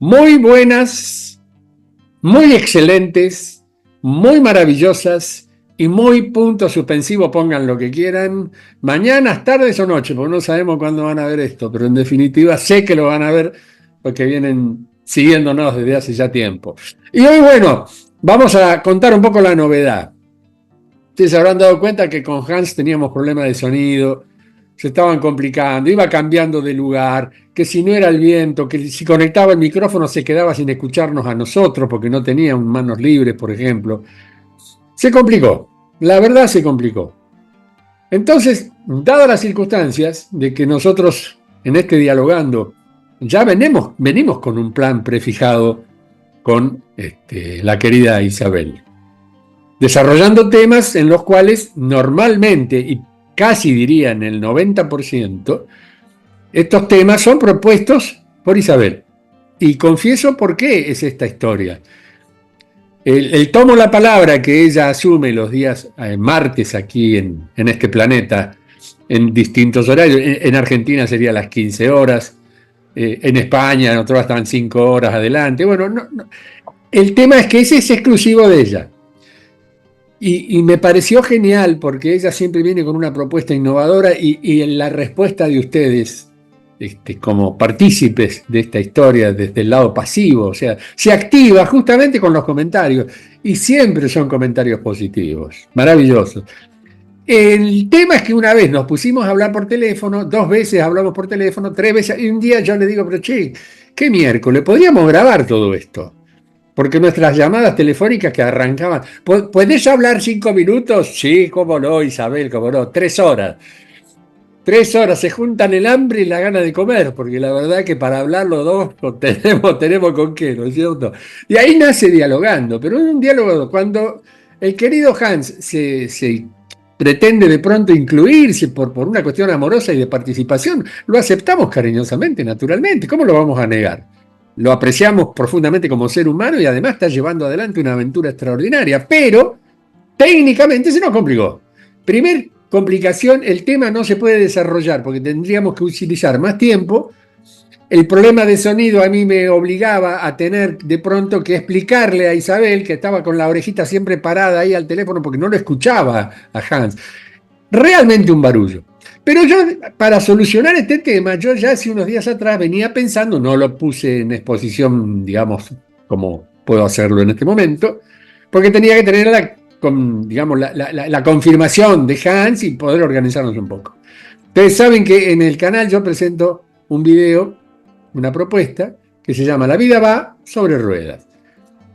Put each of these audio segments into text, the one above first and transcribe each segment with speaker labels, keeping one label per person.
Speaker 1: muy buenas, muy excelentes, muy maravillosas y muy punto suspensivo, pongan lo que quieran, mañanas, tardes o noches, porque no sabemos cuándo van a ver esto, pero en definitiva sé que lo van a ver porque vienen siguiéndonos desde hace ya tiempo. Y hoy, bueno, vamos a contar un poco la novedad. Ustedes se habrán dado cuenta que con Hans teníamos problemas de sonido, se estaban complicando, iba cambiando de lugar, que si no era el viento, que si conectaba el micrófono se quedaba sin escucharnos a nosotros porque no teníamos manos libres, por ejemplo. Se complicó, la verdad se complicó. Entonces, dadas las circunstancias de que nosotros en este dialogando ya venimos con un plan prefijado con la querida Isabel, desarrollando temas en los cuales normalmente, y casi diría en el 90%, estos temas son propuestos por Isabel. Y confieso por qué es esta historia. El tomo la palabra que ella asume los días martes aquí en este planeta, en distintos horarios. En Argentina sería a las 15 horas, en España en otras estaban 5 horas adelante. Bueno, no. El tema es que ese es exclusivo de ella. Y me pareció genial porque ella siempre viene con una propuesta innovadora y la respuesta de ustedes como partícipes de esta historia desde el lado pasivo, o sea, se activa justamente con los comentarios y siempre son comentarios positivos, maravillosos. El tema es que una vez nos pusimos a hablar por teléfono, 2 veces hablamos por teléfono, 3 veces, y un día yo le digo, pero che, ¿qué miércoles? Podríamos grabar todo esto. Porque nuestras llamadas telefónicas que arrancaban, ¿puedes hablar 5 minutos? Sí, cómo no, Isabel, cómo no, 3 horas. 3 horas, se juntan el hambre y la gana de comer, porque la verdad que para hablar los dos tenemos con qué, ¿no es cierto? Y ahí nace dialogando, pero es un diálogo cuando el querido Hans se pretende de pronto incluirse por una cuestión amorosa y de participación, lo aceptamos cariñosamente, naturalmente, ¿cómo lo vamos a negar? Lo apreciamos profundamente como ser humano y además está llevando adelante una aventura extraordinaria, pero técnicamente se nos complicó. Primer complicación, el tema no se puede desarrollar porque tendríamos que utilizar más tiempo. El problema de sonido a mí me obligaba a tener de pronto que explicarle a Isabel, que estaba con la orejita siempre parada ahí al teléfono porque no lo escuchaba a Hans. Realmente un barullo. Pero yo, para solucionar este tema, yo ya hace unos días atrás venía pensando, no lo puse en exposición, digamos, como puedo hacerlo en este momento, porque tenía que tener la confirmación de Hans y poder organizarnos un poco. Ustedes saben que en el canal yo presento un video, una propuesta, que se llama La vida va sobre ruedas.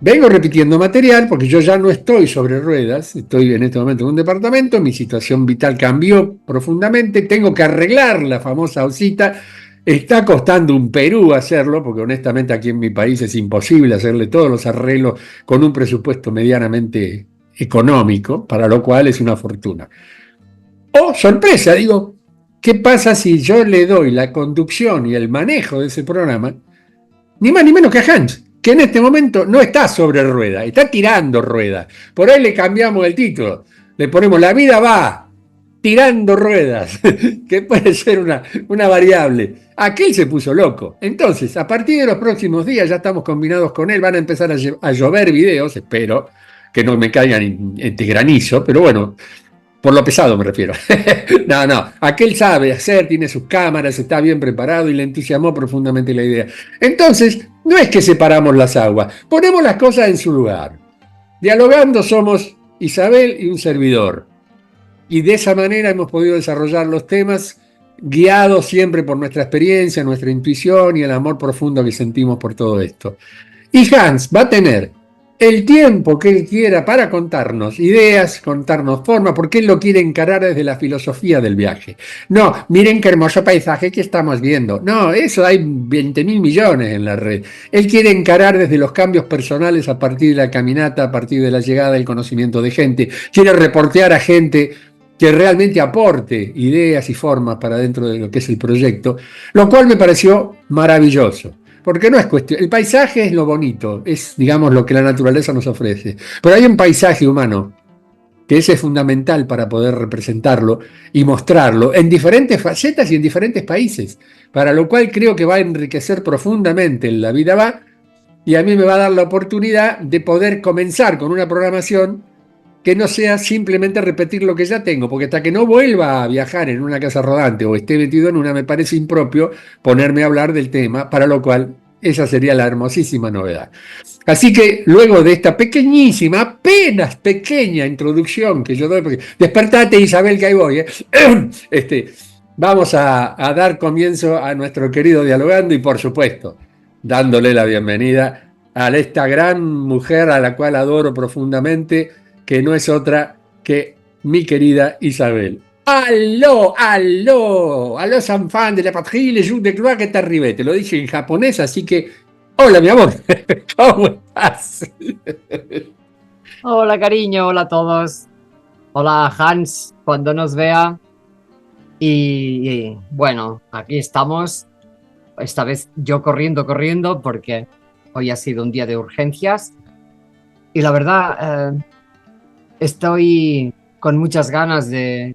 Speaker 1: Vengo repitiendo material porque yo ya no estoy sobre ruedas, estoy en este momento en un departamento, mi situación vital cambió profundamente, tengo que arreglar la famosa osita, está costando un Perú hacerlo, porque honestamente aquí en mi país es imposible hacerle todos los arreglos con un presupuesto medianamente económico, para lo cual es una fortuna. Oh, sorpresa, digo, ¿qué pasa si yo le doy la conducción y el manejo de ese programa, ni más ni menos que a Hans? Que en este momento no está sobre rueda, está tirando ruedas. Por ahí le cambiamos el título, le ponemos La vida va tirando ruedas, que puede ser una variable. Aquel se puso loco. Entonces, a partir de los próximos días, ya estamos combinados con él, van a empezar a llover videos, espero que no me caigan de granizo, pero bueno, por lo pesado me refiero. No, aquel sabe hacer, tiene sus cámaras, está bien preparado y le entusiasmó profundamente la idea. Entonces, no es que separamos las aguas, ponemos las cosas en su lugar. Dialogando somos Isabel y un servidor. Y de esa manera hemos podido desarrollar los temas guiados siempre por nuestra experiencia, nuestra intuición y el amor profundo que sentimos por todo esto. Y Hans va a tener el tiempo que él quiera para contarnos ideas, contarnos formas, porque él lo quiere encarar desde la filosofía del viaje. No, miren qué hermoso paisaje que estamos viendo. No, eso hay 20.000 millones en la red. Él quiere encarar desde los cambios personales a partir de la caminata, a partir de la llegada del conocimiento de gente. Quiere reportear a gente que realmente aporte ideas y formas para dentro de lo que es el proyecto, lo cual me pareció maravilloso. Porque no es cuestión, el paisaje es lo bonito, es, digamos, lo que la naturaleza nos ofrece. Pero hay un paisaje humano que ese es fundamental para poder representarlo y mostrarlo en diferentes facetas y en diferentes países, para lo cual creo que va a enriquecer profundamente La vida va y a mí me va a dar la oportunidad de poder comenzar con una programación que no sea simplemente repetir lo que ya tengo, porque hasta que no vuelva a viajar en una casa rodante o esté metido en una, me parece impropio ponerme a hablar del tema, para lo cual esa sería la hermosísima novedad. Así que luego de esta pequeñísima, apenas pequeña introducción que yo doy, porque despertate Isabel que ahí voy, vamos a dar comienzo a nuestro querido dialogando y por supuesto dándole la bienvenida a esta gran mujer a la cual adoro profundamente, que no es otra que mi querida Isabel. Aló, aló, aló, enfants de la patrie, les jours de gloire que t'arrivé. Te lo dije en japonés, así que, hola, mi amor, ¿cómo estás?
Speaker 2: Hola, cariño, hola a todos. Hola, Hans, cuando nos vea. Bueno, aquí estamos. Esta vez yo corriendo, porque hoy ha sido un día de urgencias. Y la verdad, estoy con muchas ganas de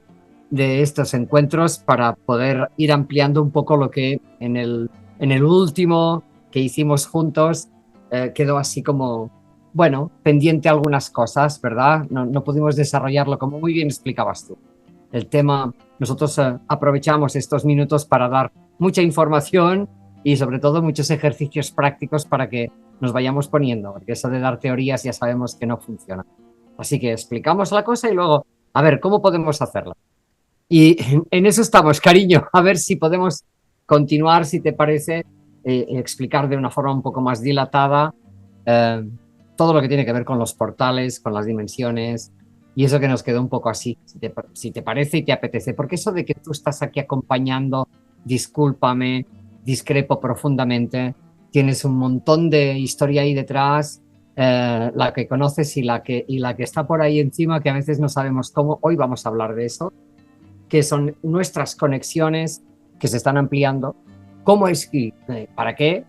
Speaker 2: estos encuentros para poder ir ampliando un poco lo que en el último que hicimos juntos quedó así como, bueno, pendiente algunas cosas, ¿verdad? No pudimos desarrollarlo como muy bien explicabas tú. El tema, nosotros aprovechamos estos minutos para dar mucha información y sobre todo muchos ejercicios prácticos para que nos vayamos poniendo, porque eso de dar teorías ya sabemos que no funciona. Así que explicamos la cosa y luego, a ver, ¿cómo podemos hacerla? Y en eso estamos, cariño, a ver si podemos continuar, si te parece, explicar de una forma un poco más dilatada eh, todo lo que tiene que ver con los portales, con las dimensiones, y eso que nos quedó un poco así, si te parece y te apetece, porque eso de que tú estás aquí acompañando, discúlpame, discrepo profundamente, tienes un montón de historia ahí detrás, la que conoces y la que está por ahí encima, que a veces no sabemos cómo. Hoy vamos a hablar de eso, que son nuestras conexiones que se están ampliando, cómo es y para qué,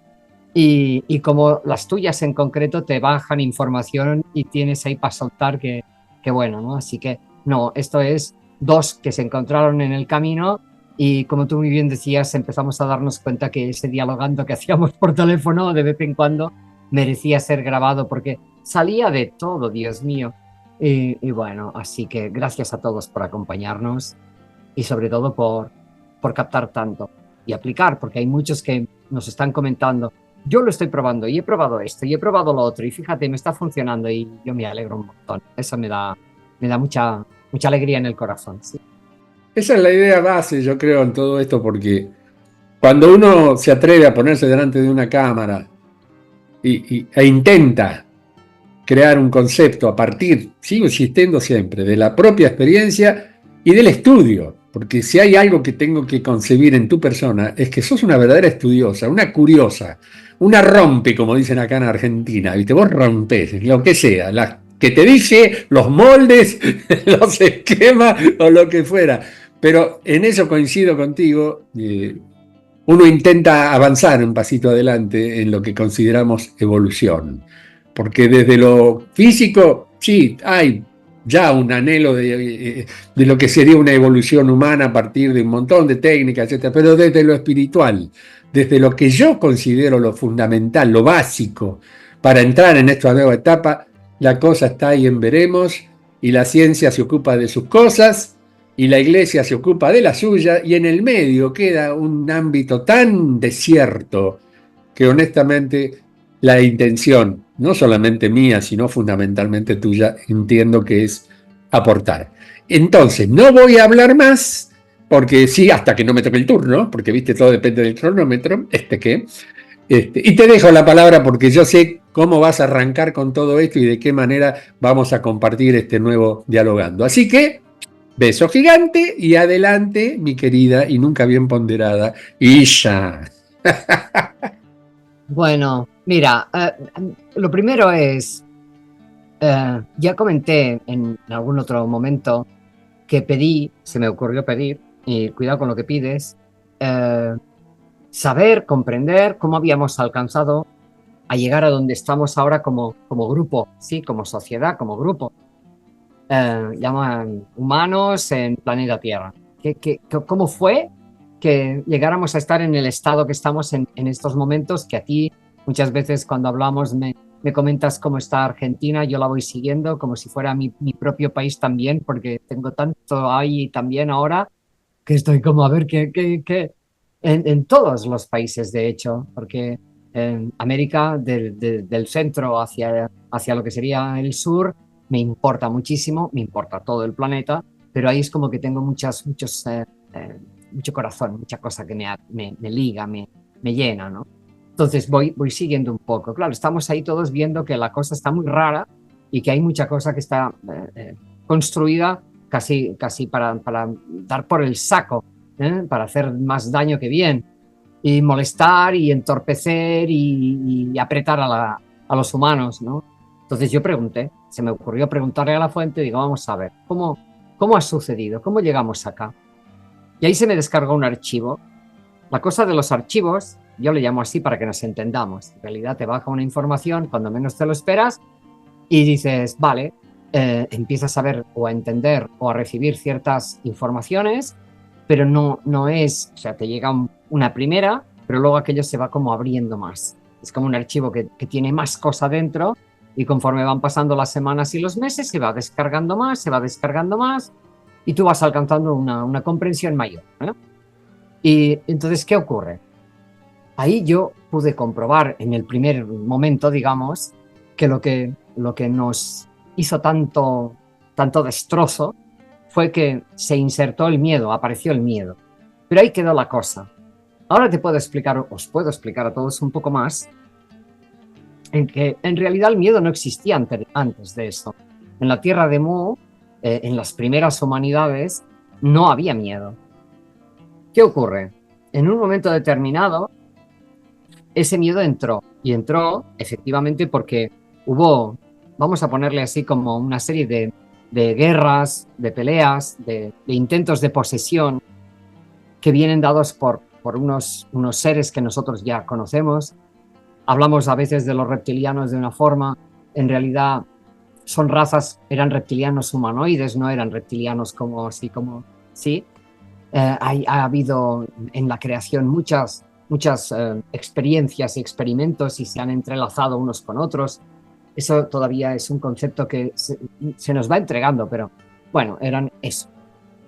Speaker 2: y cómo las tuyas en concreto te bajan información y tienes ahí para soltar que bueno, ¿no? Así que no, esto es dos que se encontraron en el camino y como tú muy bien decías, empezamos a darnos cuenta que ese dialogando que hacíamos por teléfono de vez en cuando merecía ser grabado porque salía de todo, Dios mío. Y bueno, así que gracias a todos por acompañarnos y sobre todo por captar tanto y aplicar, porque hay muchos que nos están comentando, yo lo estoy probando y he probado esto y he probado lo otro y fíjate, me está funcionando y yo me alegro un montón. Eso me da mucha alegría en el corazón. ¿Sí?
Speaker 1: Esa es la idea base, yo creo, en todo esto, porque cuando uno se atreve a ponerse delante de una cámara e intenta crear un concepto a partir, sigo insistiendo siempre, de la propia experiencia y del estudio, porque si hay algo que tengo que concebir en tu persona es que sos una verdadera estudiosa, una curiosa, una rompe, como dicen acá en Argentina, ¿viste? Vos rompés, lo que sea, la que te dice los moldes, los esquemas o lo que fuera, pero en eso coincido contigo. Uno intenta avanzar un pasito adelante en lo que consideramos evolución. Porque desde lo físico, sí, hay ya un anhelo de lo que sería una evolución humana a partir de un montón de técnicas, etcétera, pero desde lo espiritual, desde lo que yo considero lo fundamental, lo básico, para entrar en esta nueva etapa, la cosa está ahí en veremos, y la ciencia se ocupa de sus cosas, y la iglesia se ocupa de la suya, y en el medio queda un ámbito tan desierto que honestamente la intención, no solamente mía, sino fundamentalmente tuya, entiendo que es aportar. Entonces, no voy a hablar más, porque sí, hasta que no me toque el turno, porque viste, todo depende del cronómetro, y te dejo la palabra porque yo sé cómo vas a arrancar con todo esto y de qué manera vamos a compartir este nuevo dialogando. Así que, beso gigante y adelante, mi querida y nunca bien ponderada Isha.
Speaker 2: Bueno, mira, lo primero es, ya comenté en algún otro momento que se me ocurrió pedir, y cuidado con lo que pides, saber, comprender cómo habíamos alcanzado a llegar a donde estamos ahora como grupo, sí, como sociedad, como grupo. Llaman humanos en planeta Tierra. ¿Cómo fue que llegáramos a estar en el estado que estamos en estos momentos que a ti Muchas veces cuando hablamos me comentas cómo está Argentina, yo la voy siguiendo como si fuera mi propio país también, porque tengo tanto ahí también ahora que estoy como a ver qué en todos los países, de hecho, porque en América del centro hacia lo que sería el sur me importa muchísimo, me importa todo el planeta, pero ahí es como que tengo mucho corazón, mucha cosa que me liga, me llena, ¿no? Entonces voy siguiendo un poco. Claro, estamos ahí todos viendo que la cosa está muy rara y que hay mucha cosa que está construida casi para dar por el saco, para hacer más daño que bien, y molestar y entorpecer y apretar a los humanos, ¿no? Entonces yo pregunté, se me ocurrió preguntarle a la fuente, digo, vamos a ver, ¿cómo ha sucedido? ¿Cómo llegamos acá? Y ahí se me descargó un archivo. La cosa de los archivos, yo le llamo así para que nos entendamos. En realidad te baja una información cuando menos te lo esperas y dices, vale, empiezas a ver o a entender o a recibir ciertas informaciones, pero no es, o sea, te llega una primera, pero luego aquello se va como abriendo más. Es como un archivo que tiene más cosa dentro y conforme van pasando las semanas y los meses se va descargando más, se va descargando más y tú vas alcanzando una comprensión mayor, ¿no? Y entonces, ¿qué ocurre? Ahí yo pude comprobar en el primer momento, digamos, que lo que nos hizo tanto destrozo fue que se insertó el miedo, apareció el miedo. Pero ahí quedó la cosa. Ahora os puedo explicar a todos un poco más en que en realidad el miedo no existía antes de eso. En la tierra de Mu, en las primeras humanidades, no había miedo. ¿Qué ocurre? En un momento determinado, ese miedo entró, y entró efectivamente porque hubo, vamos a ponerle así como una serie de guerras, de peleas, de intentos de posesión que vienen dados por unos seres que nosotros ya conocemos. Hablamos a veces de los reptilianos de una forma, en realidad son razas, eran reptilianos humanoides, no eran reptilianos como sí. Ha habido en la creación muchas experiencias y experimentos y se han entrelazado unos con otros. Eso todavía es un concepto que se nos va entregando, pero bueno, eran eso.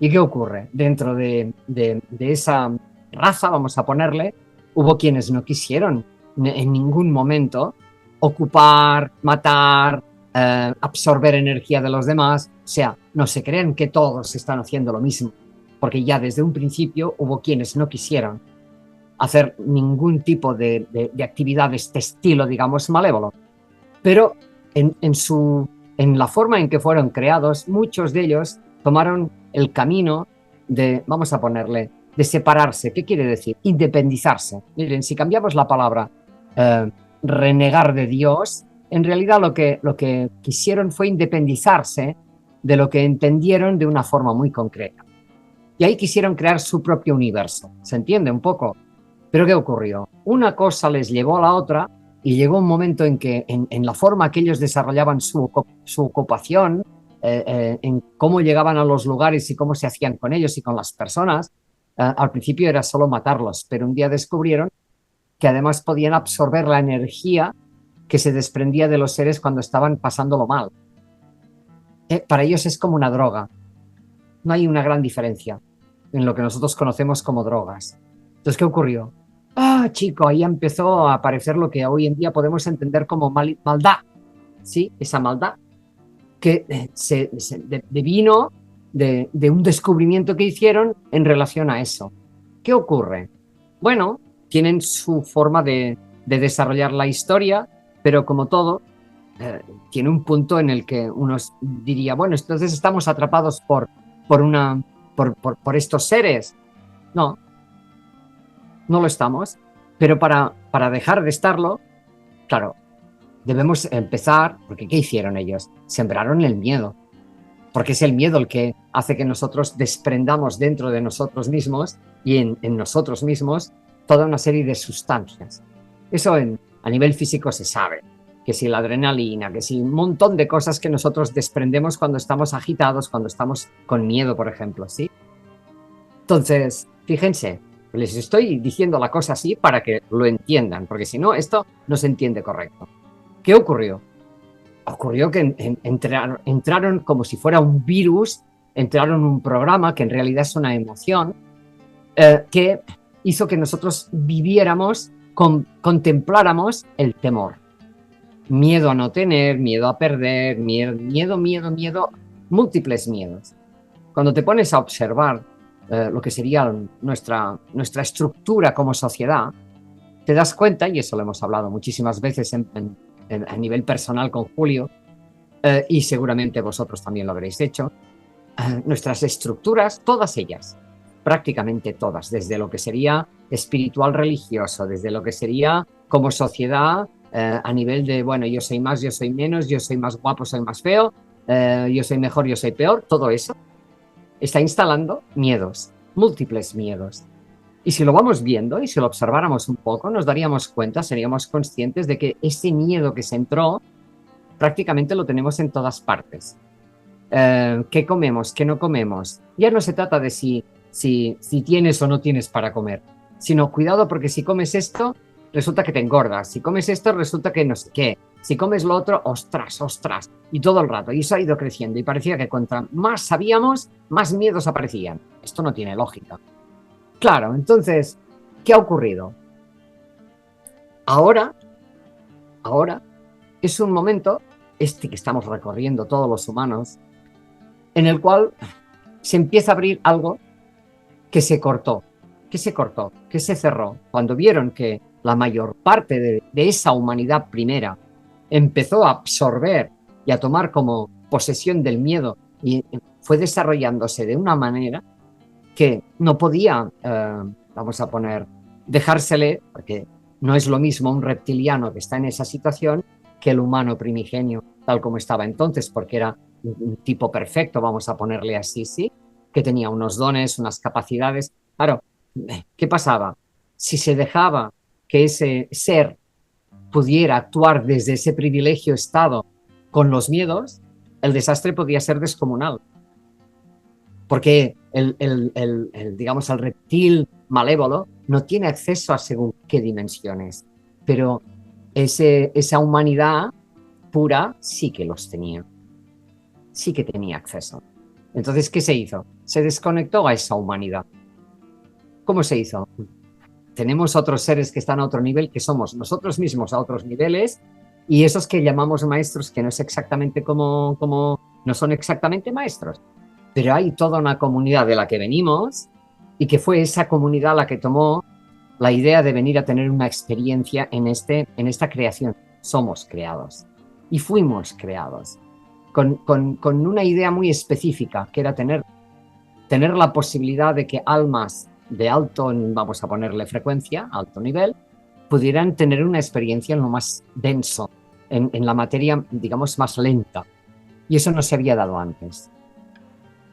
Speaker 2: ¿Y qué ocurre? Dentro de esa raza, vamos a ponerle, hubo quienes no quisieron en ningún momento ocupar, matar, absorber energía de los demás. O sea, no se crean que todos están haciendo lo mismo, porque ya desde un principio hubo quienes no quisieron hacer ningún tipo de actividad de este estilo, digamos, malévolo. Pero en la forma en que fueron creados, muchos de ellos tomaron el camino de, vamos a ponerle, de separarse. ¿Qué quiere decir? Independizarse. Miren, si cambiamos la palabra renegar de Dios, en realidad lo que quisieron fue independizarse de lo que entendieron de una forma muy concreta. Y ahí quisieron crear su propio universo. ¿Se entiende un poco? Pero ¿qué ocurrió? Una cosa les llevó a la otra y llegó un momento en que en la forma que ellos desarrollaban su ocupación, en cómo llegaban a los lugares y cómo se hacían con ellos y con las personas, al principio era solo matarlos, pero un día descubrieron que además podían absorber la energía que se desprendía de los seres cuando estaban pasándolo mal. Para ellos es como una droga. No hay una gran diferencia en lo que nosotros conocemos como drogas. Entonces, ¿qué ocurrió? Chico, ahí empezó a aparecer lo que hoy en día podemos entender como maldad. Sí, esa maldad que vino de un descubrimiento que hicieron en relación a eso. ¿Qué ocurre? Bueno, tienen su forma de desarrollar la historia, pero como todo, tiene un punto en el que uno diría, bueno, entonces estamos atrapados por estos seres. No lo estamos, pero para dejar de estarlo, claro, debemos empezar, porque ¿qué hicieron ellos? Sembraron el miedo, porque es el miedo el que hace que nosotros desprendamos dentro de nosotros mismos y en nosotros mismos toda una serie de sustancias. Eso a nivel físico se sabe, que si la adrenalina, que si un montón de cosas que nosotros desprendemos cuando estamos agitados, cuando estamos con miedo, por ejemplo, ¿sí? Entonces, fíjense, Les estoy diciendo la cosa así para que lo entiendan, porque si no, esto no se entiende correcto. ¿Qué ocurrió? Ocurrió que entraron como si fuera un virus, entraron un programa que en realidad es una emoción, que hizo que nosotros viviéramos, contempláramos el temor. Miedo a no tener, miedo a perder, miedo, múltiples miedos. Cuando te pones a observar lo que sería nuestra estructura como sociedad, te das cuenta, y eso lo hemos hablado muchísimas veces a nivel personal con Julio, y seguramente vosotros también lo habréis hecho, nuestras estructuras, todas ellas, prácticamente todas, desde lo que sería espiritual religioso, desde lo que sería como sociedad, a nivel de, bueno, yo soy más, yo soy menos, yo soy más guapo, soy más feo, yo soy mejor, yo soy peor, todo eso está instalando miedos, múltiples miedos. Y si lo vamos viendo y si lo observáramos un poco, nos daríamos cuenta, seríamos conscientes de que ese miedo que se entró prácticamente lo tenemos en todas partes. ¿Qué comemos? ¿Qué no comemos? Ya no se trata de si tienes o no tienes para comer, sino cuidado porque si comes esto, resulta que te engordas. Si comes esto, resulta que no sé qué. Si comes lo otro, ostras. Y todo el rato. Y eso ha ido creciendo. Y parecía que cuanto más sabíamos, más miedos aparecían. Esto no tiene lógica. Claro, entonces, ¿qué ha ocurrido? Ahora es un momento, que estamos recorriendo todos los humanos, en el cual se empieza a abrir algo que se cortó, que se cerró. Cuando vieron que la mayor parte de esa humanidad primera empezó a absorber y a tomar como posesión del miedo y fue desarrollándose de una manera que no podía, vamos a poner, dejársele, porque no es lo mismo un reptiliano que está en esa situación que el humano primigenio, tal como estaba entonces, porque era un tipo perfecto, vamos a ponerle así, sí, que tenía unos dones, unas capacidades. Claro, ¿qué pasaba? Si se dejaba que ese ser pudiera actuar desde ese privilegio estado con los miedos, el desastre podía ser descomunal. Porque digamos, el reptil malévolo no tiene acceso a según qué dimensiones, pero esa humanidad pura sí que los tenía, sí que tenía acceso. Entonces, ¿qué se hizo? Se desconectó a esa humanidad. ¿Cómo se hizo? Tenemos otros seres que están a otro nivel, que somos nosotros mismos a otros niveles, y esos que llamamos maestros, que no es exactamente como no son exactamente maestros, pero hay toda una comunidad de la que venimos y que fue esa comunidad la que tomó la idea de venir a tener una experiencia en esta creación. Somos creados y fuimos creados con una idea muy específica, que era tener la posibilidad de que almas de alto, vamos a ponerle frecuencia, alto nivel, pudieran tener una experiencia en lo más denso, en la materia, digamos, más lenta. Y eso no se había dado antes.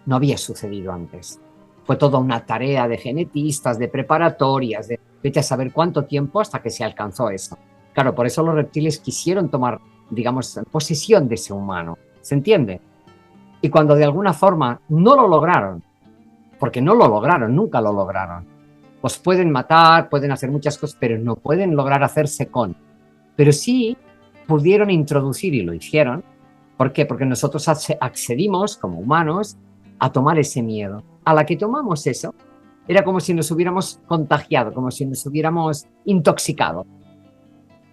Speaker 2: No había sucedido antes. Fue toda una tarea de genetistas, de preparatorias, de vete a saber cuánto tiempo hasta que se alcanzó eso. Claro, por eso los reptiles quisieron tomar, digamos, posesión de ese humano. ¿Se entiende? Y cuando de alguna forma no lo lograron, porque no lo lograron, nunca lo lograron, pues pueden matar, pueden hacer muchas cosas, pero no pueden lograr hacerse con. Pero sí pudieron introducir, y lo hicieron. ¿Por qué? Porque nosotros accedimos como humanos a tomar ese miedo. A la que tomamos eso, era como si nos hubiéramos contagiado, como si nos hubiéramos intoxicado.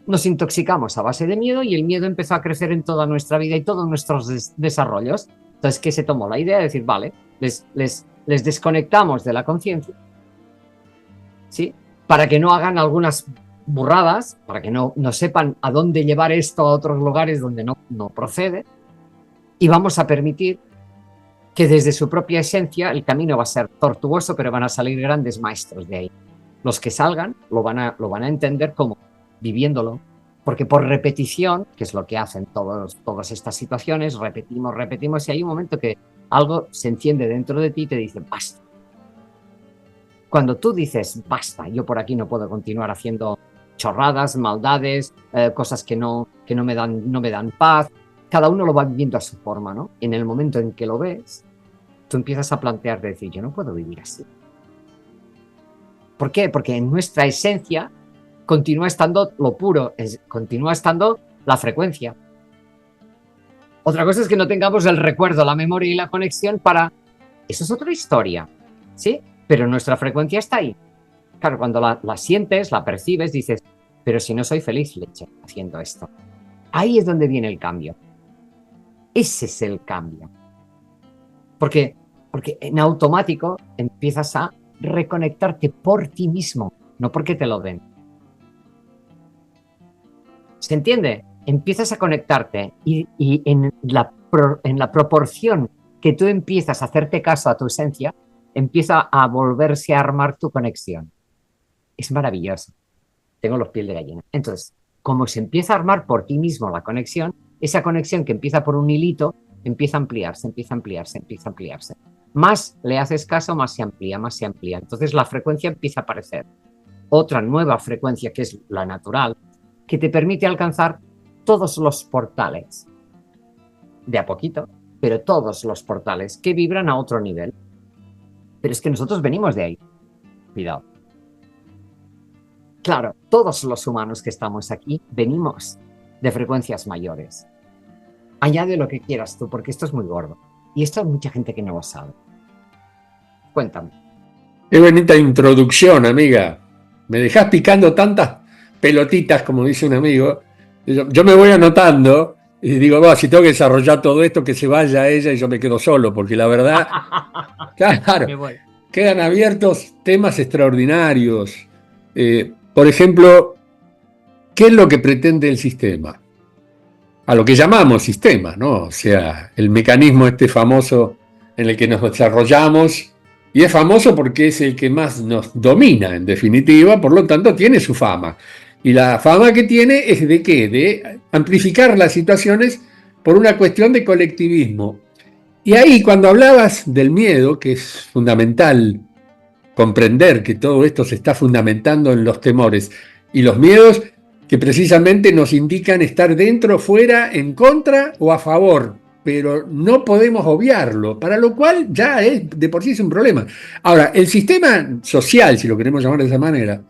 Speaker 2: Nos intoxicamos a base de miedo y el miedo empezó a crecer en toda nuestra vida y todos nuestros desarrollos. Entonces, ¿qué se tomó? La idea de decir, vale, les desconectamos de la conciencia, ¿sí? Para que no hagan algunas burradas, para que no sepan a dónde llevar esto a otros lugares donde no procede, y vamos a permitir que desde su propia esencia el camino va a ser tortuoso, pero van a salir grandes maestros de ahí. Los que salgan lo van a entender como viviéndolo, porque por repetición, que es lo que hacen todas estas situaciones, repetimos, y hay un momento que algo se enciende dentro de ti y te dice, basta. Cuando tú dices, basta, yo por aquí no puedo continuar haciendo chorradas, maldades, cosas que no me dan paz, cada uno lo va viviendo a su forma, ¿no? En el momento en que lo ves, tú empiezas a plantear, decir, yo no puedo vivir así. ¿Por qué? Porque en nuestra esencia continúa estando lo puro, continúa estando la frecuencia. Otra cosa es que no tengamos el recuerdo, la memoria y la conexión para... Eso es otra historia, ¿sí? Pero nuestra frecuencia está ahí. Claro, cuando la sientes, la percibes, dices, pero si no soy feliz, leche, haciendo esto. Ahí es donde viene el cambio. Ese es el cambio. Porque en automático empiezas a reconectarte por ti mismo, no porque te lo den. ¿Se entiende? Empiezas a conectarte y en la proporción que tú empiezas a hacerte caso a tu esencia, empieza a volverse a armar tu conexión. Es maravilloso. Tengo los pies de gallina. Entonces, como se empieza a armar por ti mismo la conexión, esa conexión que empieza por un hilito, empieza a ampliarse, empieza a ampliarse, empieza a ampliarse. Más le haces caso, más se amplía, más se amplía. Entonces la frecuencia empieza a aparecer. Otra nueva frecuencia, que es la natural, que te permite alcanzar todos los portales. De a poquito, pero todos los portales que vibran a otro nivel. Pero es que nosotros venimos de ahí. Cuidado. Claro, todos los humanos que estamos aquí venimos de frecuencias mayores. Añade lo que quieras tú, porque esto es muy gordo. Y esto hay mucha gente que no lo sabe. Cuéntame.
Speaker 1: Qué bonita introducción, amiga. Me dejás picando tantas pelotitas, como dice un amigo. Yo me voy anotando y digo, si tengo que desarrollar todo esto, que se vaya ella y yo me quedo solo, porque la verdad, claro, quedan abiertos temas extraordinarios. Por ejemplo, ¿qué es lo que pretende el sistema? A lo que llamamos sistema, ¿no? O sea, el mecanismo este famoso en el que nos desarrollamos, y es famoso porque es el que más nos domina, en definitiva, por lo tanto tiene su fama. Y la fama que tiene es ¿de qué? De amplificar las situaciones por una cuestión de colectivismo. Y ahí, cuando hablabas del miedo, que es fundamental comprender que todo esto se está fundamentando en los temores y los miedos que precisamente nos indican estar dentro, fuera, en contra o a favor, pero no podemos obviarlo, para lo cual ya es de por sí es un problema. Ahora, el sistema social, si lo queremos llamar de esa manera,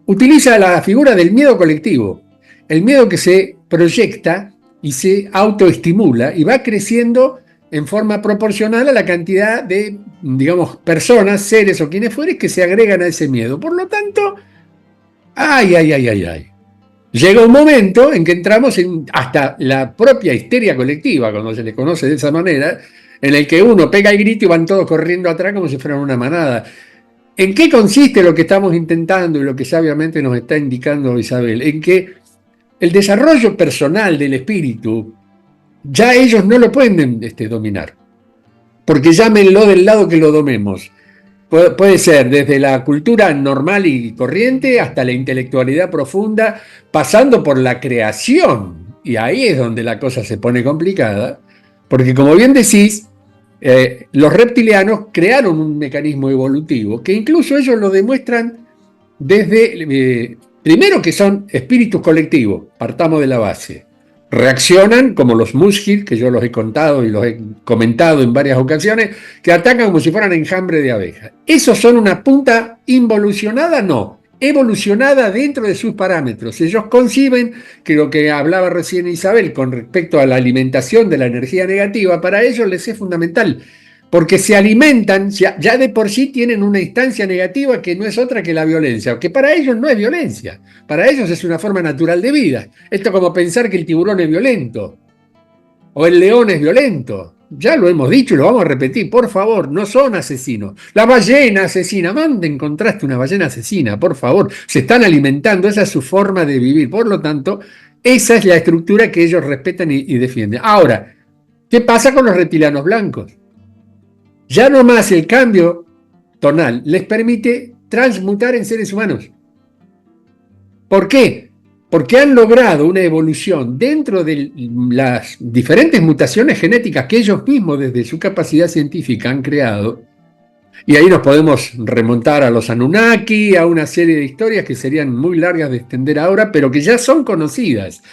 Speaker 1: utiliza la figura del miedo colectivo, el miedo que se proyecta y se autoestimula y va creciendo en forma proporcional a la cantidad de, digamos, personas, seres o quienes fueren que se agregan a ese miedo. Por lo tanto, ay. Llega un momento en que entramos en hasta la propia histeria colectiva, cuando se le conoce de esa manera, en el que uno pega el grito y van todos corriendo atrás como si fueran una manada. ¿En qué consiste lo que estamos intentando y lo que sabiamente nos está indicando Isabel? En que el desarrollo personal del espíritu, ya ellos no lo pueden dominar, porque llámenlo del lado que lo domemos. Puede ser desde la cultura normal y corriente hasta la intelectualidad profunda, pasando por la creación. Y ahí es donde la cosa se pone complicada, porque como bien decís, los reptilianos crearon un mecanismo evolutivo que incluso ellos lo demuestran desde, primero que son espíritus colectivos, partamos de la base. Reaccionan como los Mushkil, que yo los he contado y los he comentado en varias ocasiones, que atacan como si fueran enjambre de abejas. ¿Esos son una punta involucionada? No, evolucionada dentro de sus parámetros. Ellos conciben que lo que hablaba recién Isabel con respecto a la alimentación de la energía negativa, para ellos les es fundamental, porque se alimentan, ya de por sí tienen una instancia negativa que no es otra que la violencia, que para ellos no es violencia, para ellos es una forma natural de vida. Esto como pensar que el tiburón es violento, o el león es violento. Ya lo hemos dicho y lo vamos a repetir, por favor, no son asesinos. La ballena asesina, mande en contraste una ballena asesina, por favor. Se están alimentando, esa es su forma de vivir. Por lo tanto, esa es la estructura que ellos respetan y defienden. Ahora, ¿qué pasa con los reptilianos blancos? Ya no más el cambio tonal les permite transmutar en seres humanos. ¿Por qué? Porque han logrado una evolución dentro de las diferentes mutaciones genéticas que ellos mismos desde su capacidad científica han creado. Y ahí nos podemos remontar a los Anunnaki, a una serie de historias que serían muy largas de extender ahora, pero que ya son conocidas.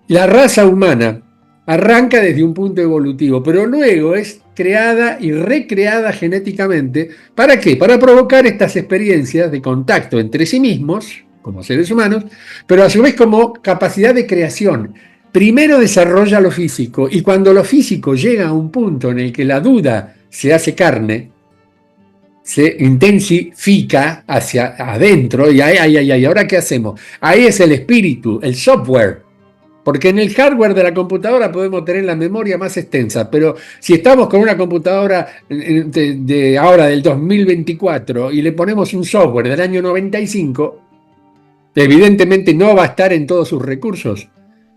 Speaker 1: La raza humana arranca desde un punto evolutivo, pero luego es creada y recreada genéticamente. ¿Para qué? Para provocar estas experiencias de contacto entre sí mismos, como seres humanos, pero a su vez como capacidad de creación. Primero desarrolla lo físico, y cuando lo físico llega a un punto en el que la duda se hace carne, se intensifica hacia adentro, y ¿ahora qué hacemos? Ahí es el espíritu, el software. Porque en el hardware de la computadora podemos tener la memoria más extensa, pero si estamos con una computadora de ahora del 2024 y le ponemos un software del año 95, evidentemente no va a estar en todos sus recursos.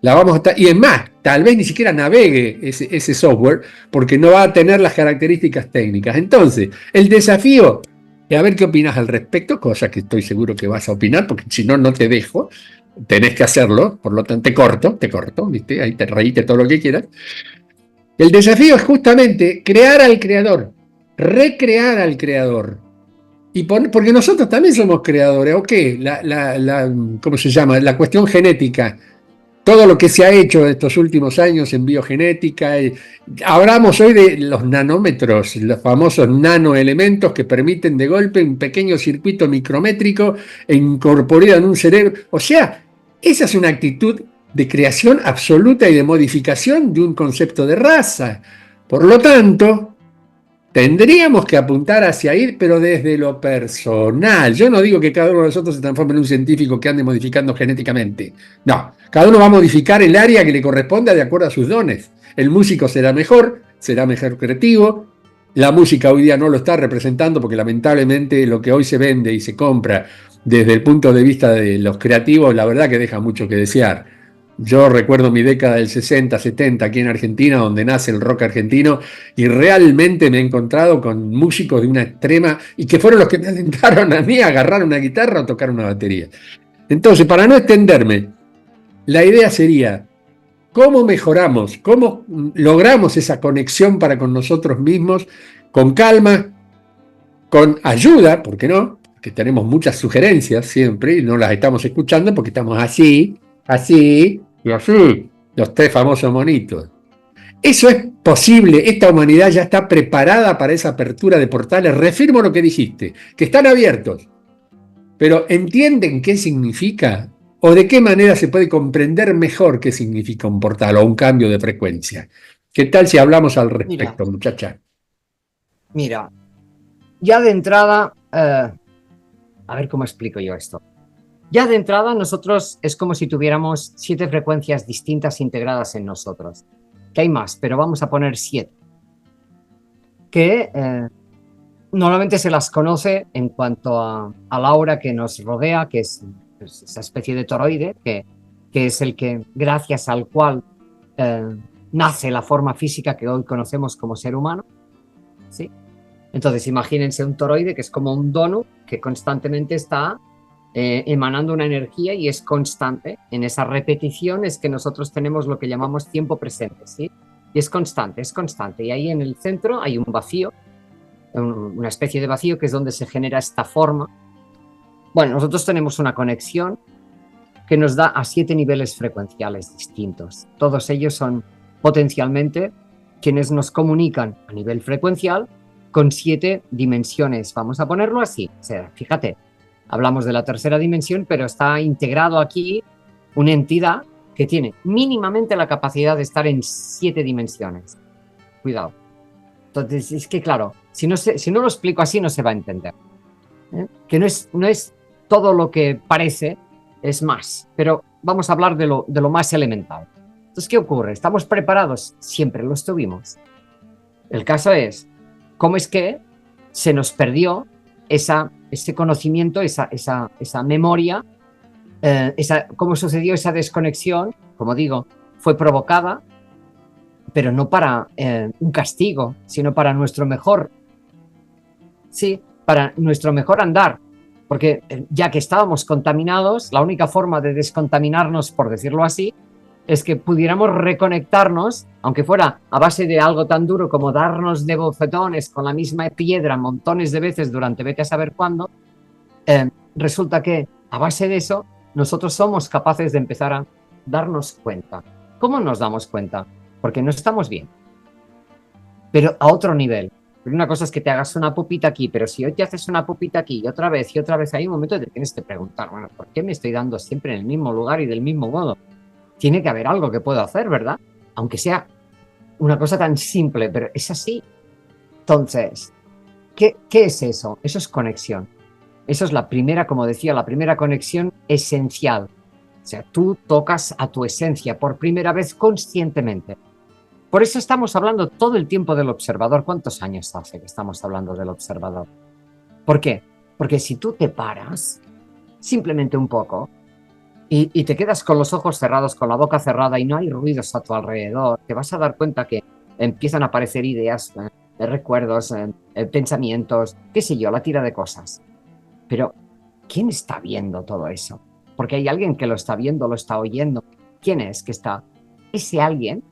Speaker 1: La vamos a estar, y es más, tal vez ni siquiera navegue ese software porque no va a tener las características técnicas. Entonces, el desafío es a ver qué opinas al respecto, cosa que estoy seguro que vas a opinar, porque si no, no te dejo. Tenés que hacerlo, por lo tanto te corto, ¿viste? Ahí te reíte todo lo que quieras. El desafío es justamente crear al creador, recrear al creador. Porque nosotros también somos creadores, ¿o qué? ¿Cómo se llama? La cuestión genética. Todo lo que se ha hecho estos últimos años en biogenética. Hablamos hoy de los nanómetros, los famosos nanoelementos que permiten de golpe un pequeño circuito micrométrico incorporado en un cerebro. O sea, esa es una actitud de creación absoluta y de modificación de un concepto de raza. Por lo tanto, tendríamos que apuntar hacia ahí, pero desde lo personal. Yo no digo que cada uno de nosotros se transforme en un científico que ande modificando genéticamente. No, cada uno va a modificar el área que le corresponda de acuerdo a sus dones. El músico será mejor creativo. La música hoy día no lo está representando porque lamentablemente lo que hoy se vende y se compra desde el punto de vista de los creativos, la verdad que deja mucho que desear. Yo recuerdo mi década del 60, 70 aquí en Argentina, donde nace el rock argentino, y realmente me he encontrado con músicos de una extrema, y que fueron los que me alentaron a mí a agarrar una guitarra o tocar una batería. Entonces, para no extenderme, la idea sería, ¿cómo mejoramos? ¿Cómo logramos esa conexión para con nosotros mismos, con calma, con ayuda, ¿por qué no? Que tenemos muchas sugerencias siempre y no las estamos escuchando porque estamos así y así, los tres famosos monitos. Eso es posible, esta humanidad ya está preparada para esa apertura de portales. Reafirmo lo que dijiste, que están abiertos, pero ¿entienden qué significa? ¿O de qué manera se puede comprender mejor qué significa un portal o un cambio de frecuencia? ¿Qué tal si hablamos al respecto, muchacha?
Speaker 2: Mira, ya de entrada, a ver cómo explico yo esto. Ya de entrada nosotros es como si tuviéramos 7 frecuencias distintas integradas en nosotros. Que hay más, pero vamos a poner 7. Que normalmente se las conoce en cuanto a la aura que nos rodea, que es esa especie de toroide, que es el que, gracias al cual nace la forma física que hoy conocemos como ser humano. ¿Sí? Entonces imagínense un toroide que es como un donut que constantemente está emanando una energía y es constante. En esa repetición es que nosotros tenemos lo que llamamos tiempo presente, ¿sí? Y es constante. Y ahí en el centro hay un vacío, una especie de vacío que es donde se genera esta forma. Bueno, nosotros tenemos una conexión que nos da a 7 niveles frecuenciales distintos. Todos ellos son potencialmente quienes nos comunican a nivel frecuencial con 7 dimensiones. Vamos a ponerlo así. O sea, fíjate, hablamos de la tercera dimensión, pero está integrado aquí una entidad que tiene mínimamente la capacidad de estar en 7 dimensiones. Cuidado. Entonces, es que claro, si no lo explico así, no se va a entender. Que no es todo lo que parece, es más. Pero vamos a hablar de lo más elemental. Entonces, ¿qué ocurre? ¿Estamos preparados? Siempre lo estuvimos. El caso es, ¿cómo es que se nos perdió ese conocimiento, esa memoria, cómo sucedió esa desconexión? Como digo, fue provocada, pero no para un castigo, sino para nuestro mejor, sí, para nuestro mejor andar, porque ya que estábamos contaminados, la única forma de descontaminarnos, por decirlo así, es que pudiéramos reconectarnos, aunque fuera a base de algo tan duro como darnos de bofetones con la misma piedra montones de veces durante vete a saber cuándo. Resulta que a base de eso nosotros somos capaces de empezar a darnos cuenta. ¿Cómo nos damos cuenta? Porque no estamos bien. pero a otro nivel. Una cosa es que te hagas una pupita aquí, pero si hoy te haces una pupita aquí y otra vez, hay un momento que te tienes que preguntar, bueno, ¿por qué me estoy dando siempre en el mismo lugar y del mismo modo? Tiene que haber algo que puedo hacer, ¿verdad? Aunque sea una cosa tan simple, pero es así. Entonces, ¿qué es eso? Eso es conexión. Eso es la primera, como decía, la primera conexión esencial. O sea, tú tocas a tu esencia por primera vez conscientemente. Por eso estamos hablando todo el tiempo del observador. ¿Cuántos años hace que estamos hablando del observador? ¿Por qué? Porque si tú te paras simplemente un poco y te quedas con los ojos cerrados, con la boca cerrada y no hay ruidos a tu alrededor, te vas a dar cuenta que empiezan a aparecer ideas, recuerdos, pensamientos, qué sé yo, la tira de cosas. Pero, ¿quién está viendo todo eso? Porque hay alguien que lo está viendo, lo está oyendo. ¿Quién es que está? Ese alguien